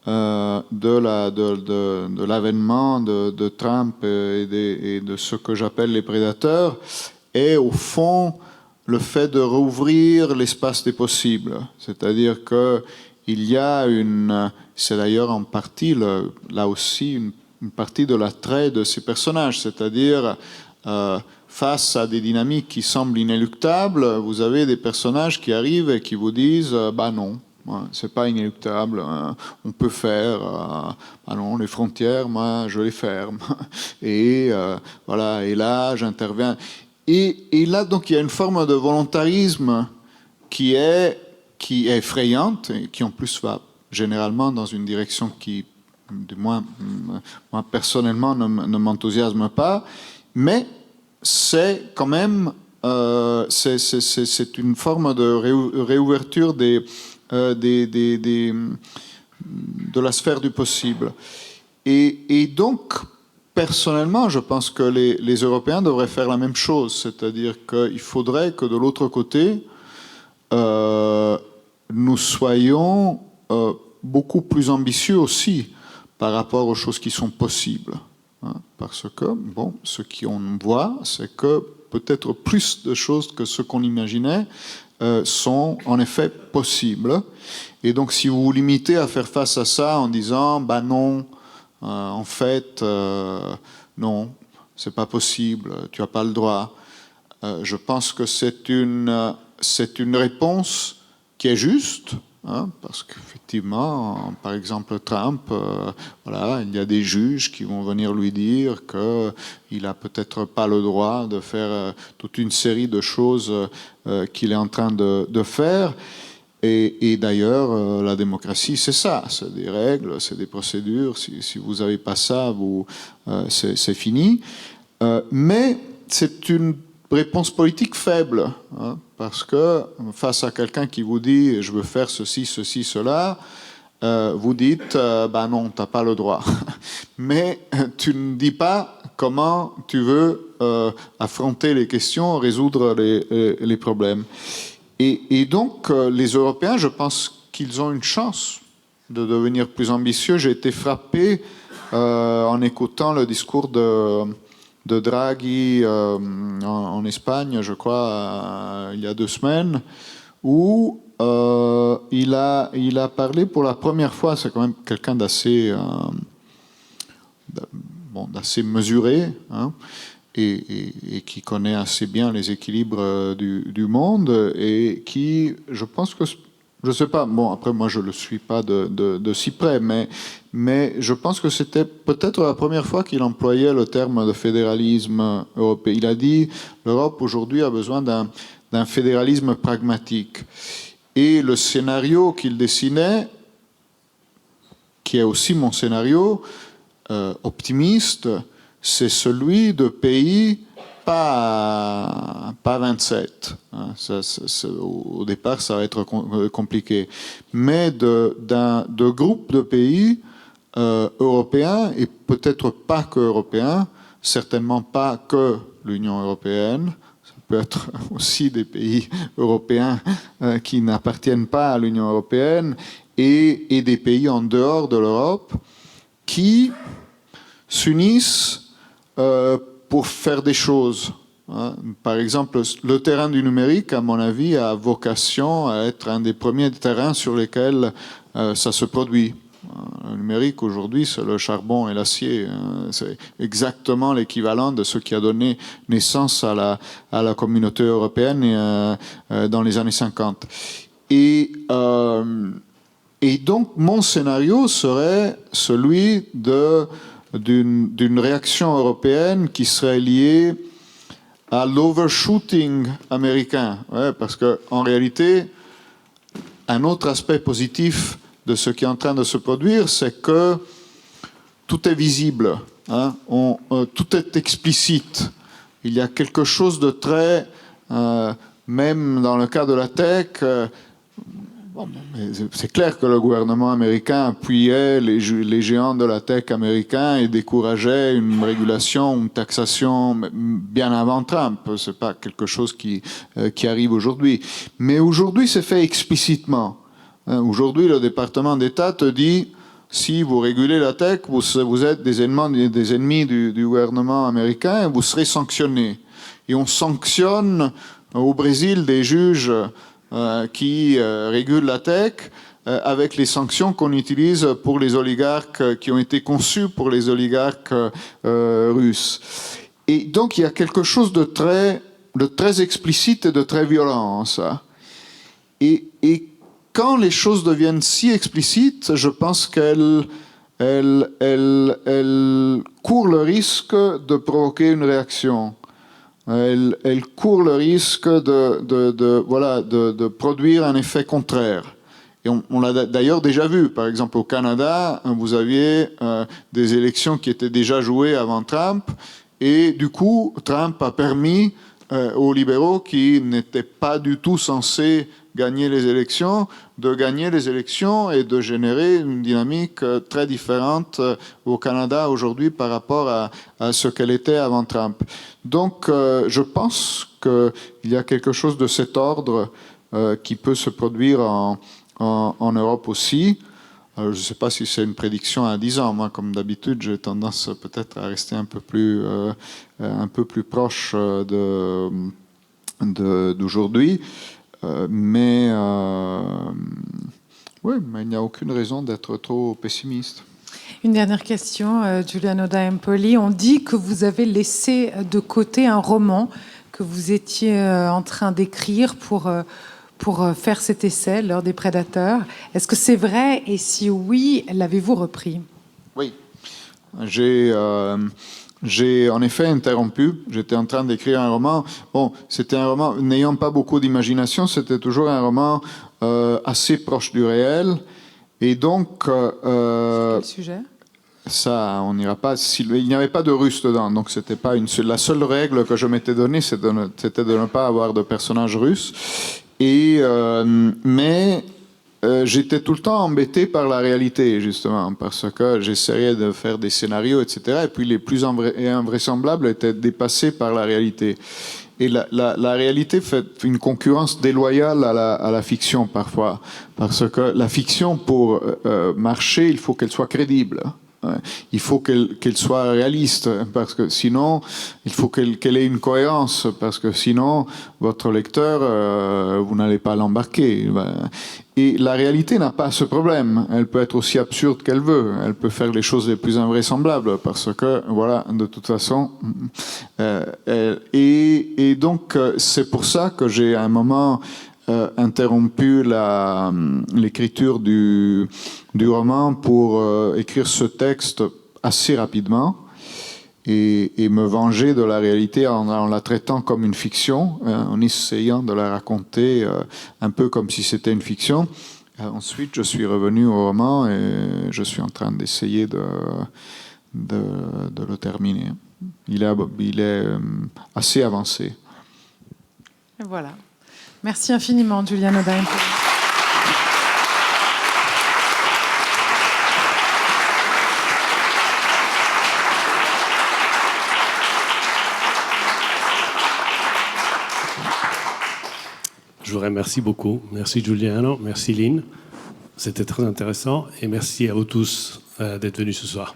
un, de l'avènement de Trump et de ce que j'appelle les prédateurs, est au fond le fait de rouvrir l'espace des possibles. C'est-à-dire qu'il y a c'est d'ailleurs en partie, là aussi, une partie de l'attrait de ces personnages. C'est-à-dire, face à des dynamiques qui semblent inéluctables, vous avez des personnages qui arrivent et qui vous disent bah non, c'est pas inéluctable, on peut faire, ah non, les frontières, moi je les ferme. Et voilà, et là j'interviens. Et là, donc, il y a une forme de volontarisme qui est effrayante, et qui en plus va généralement dans une direction qui, du moins, moi personnellement, ne m'enthousiasme pas. Mais c'est quand même c'est une forme de réouverture de la sphère du possible. Et donc, personnellement, je pense que les Européens devraient faire la même chose, c'est-à-dire qu'il faudrait que de l'autre côté, nous soyons beaucoup plus ambitieux aussi par rapport aux choses qui sont possibles. Hein, parce que, bon, ce qu'on voit, c'est que peut-être plus de choses que ce qu'on imaginait sont en effet possibles. Et donc, si vous vous limitez à faire face à ça en disant, bah non, en fait, non, c'est pas possible, tu n'as pas le droit. Je pense que c'est une réponse qui est juste, hein, parce qu'effectivement, par exemple, Trump, voilà, il y a des juges qui vont venir lui dire qu'il n'a peut-être pas le droit de faire toute une série de choses qu'il est en train de faire. Et d'ailleurs, la démocratie, c'est ça, c'est des règles, c'est des procédures. Si vous n'avez pas ça, c'est fini. Mais c'est une réponse politique faible, hein, parce que face à quelqu'un qui vous dit « je veux faire ceci, ceci, cela », vous dites bah non, tu n'as pas le droit. Mais tu ne dis pas comment tu veux affronter les questions, résoudre les problèmes. Et donc, les Européens, je pense qu'ils ont une chance de devenir plus ambitieux. J'ai été frappé en écoutant le discours de Draghi en Espagne, je crois, il y a 2 semaines, où il a parlé pour la première fois, c'est quand même quelqu'un d'assez mesuré, hein, et qui connaît assez bien les équilibres du monde, et qui, je pense que, je ne sais pas, bon, après moi je ne le suis pas de si près, mais je pense que c'était peut-être la première fois qu'il employait le terme de fédéralisme européen. Il a dit l'Europe aujourd'hui a besoin d'un fédéralisme pragmatique. Et le scénario qu'il dessinait, qui est aussi mon scénario optimiste, c'est celui de pays pas 27. Hein, au départ, ça va être compliqué. Mais de groupes de pays européens, et peut-être pas que européens, certainement pas que l'Union européenne. Ça peut être aussi des pays européens qui n'appartiennent pas à l'Union européenne, et des pays en dehors de l'Europe qui s'unissent pour faire des choses. Par exemple, le terrain du numérique, à mon avis, a vocation à être un des premiers terrains sur lesquels ça se produit. Le numérique, aujourd'hui, c'est le charbon et l'acier. C'est exactement l'équivalent de ce qui a donné naissance à la communauté européenne dans les années 50. Et donc, mon scénario serait celui d'une réaction européenne qui serait liée à l'overshooting américain. Ouais, parce qu'en réalité, un autre aspect positif de ce qui est en train de se produire, c'est que tout est visible, hein, tout est explicite. Il y a quelque chose de très, même dans le cas de la tech, c'est clair que le gouvernement américain appuyait les géants de la tech américains et décourageait une régulation, une taxation bien avant Trump. C'est pas quelque chose qui arrive aujourd'hui. Mais aujourd'hui, c'est fait explicitement. Aujourd'hui, le département d'État te dit, si vous régulez la tech, vous êtes des ennemis du gouvernement américain et vous serez sanctionnés. Et on sanctionne au Brésil des juges qui régulent la tech avec les sanctions qu'on utilise pour les oligarques, qui ont été conçues pour les oligarques russes. Et donc, il y a quelque chose de très explicite et de très violent, ça. Et quand les choses deviennent si explicites, je pense qu'elles courent le risque de provoquer une réaction. Elle court le risque de produire un effet contraire. Et on l'a d'ailleurs déjà vu. Par exemple, au Canada, vous aviez des élections qui étaient déjà jouées avant Trump, et du coup, Trump a permis aux libéraux qui n'étaient pas du tout censés gagner les élections, de gagner les élections et de générer une dynamique très différente au Canada aujourd'hui par rapport à ce qu'elle était avant Trump. Donc, je pense qu'il y a quelque chose de cet ordre qui peut se produire en Europe aussi. Alors, je ne sais pas si c'est une prédiction à 10 ans. Moi, comme d'habitude, j'ai tendance peut-être à rester un peu plus proche d'aujourd'hui. Mais il n'y a aucune raison d'être trop pessimiste. Une dernière question, Giuliano d'Empoli. On dit que vous avez laissé de côté un roman que vous étiez en train d'écrire pour faire cet essai, L'heure des prédateurs. Est-ce que c'est vrai? Et si oui, l'avez-vous repris? Oui. J'ai en effet interrompu. J'étais en train d'écrire un roman. Bon, c'était un roman n'ayant pas beaucoup d'imagination. C'était toujours un roman assez proche du réel. Et donc... Quel sujet? Ça, on n'ira pas. Il n'y avait pas de Russes dedans, donc c'était pas la seule règle que je m'étais donnée, c'était de ne pas avoir de personnages russes. Mais j'étais tout le temps embêté par la réalité, justement, parce que j'essayais de faire des scénarios, etc. Et puis les plus invraisemblables étaient dépassés par la réalité. Et la réalité fait une concurrence déloyale à la fiction parfois, parce que la fiction, pour marcher, il faut qu'elle soit crédible. Il faut qu'elle soit réaliste, parce que sinon, il faut qu'elle ait une cohérence, parce que sinon, votre lecteur, vous n'allez pas l'embarquer. Et la réalité n'a pas ce problème. Elle peut être aussi absurde qu'elle veut. Elle peut faire les choses les plus invraisemblables, parce que, voilà, de toute façon. Et donc, c'est pour ça que j'ai à un moment interrompu l'écriture du roman pour écrire ce texte assez rapidement et me venger de la réalité en la traitant comme une fiction, en essayant de la raconter un peu comme si c'était une fiction. Ensuite, je suis revenu au roman et je suis en train d'essayer de le terminer. Il est assez avancé. Et voilà. Merci infiniment, Giuliano d'Empoli. Je vous remercie beaucoup. Merci Giuliano, merci Lynn. C'était très intéressant et merci à vous tous d'être venus ce soir.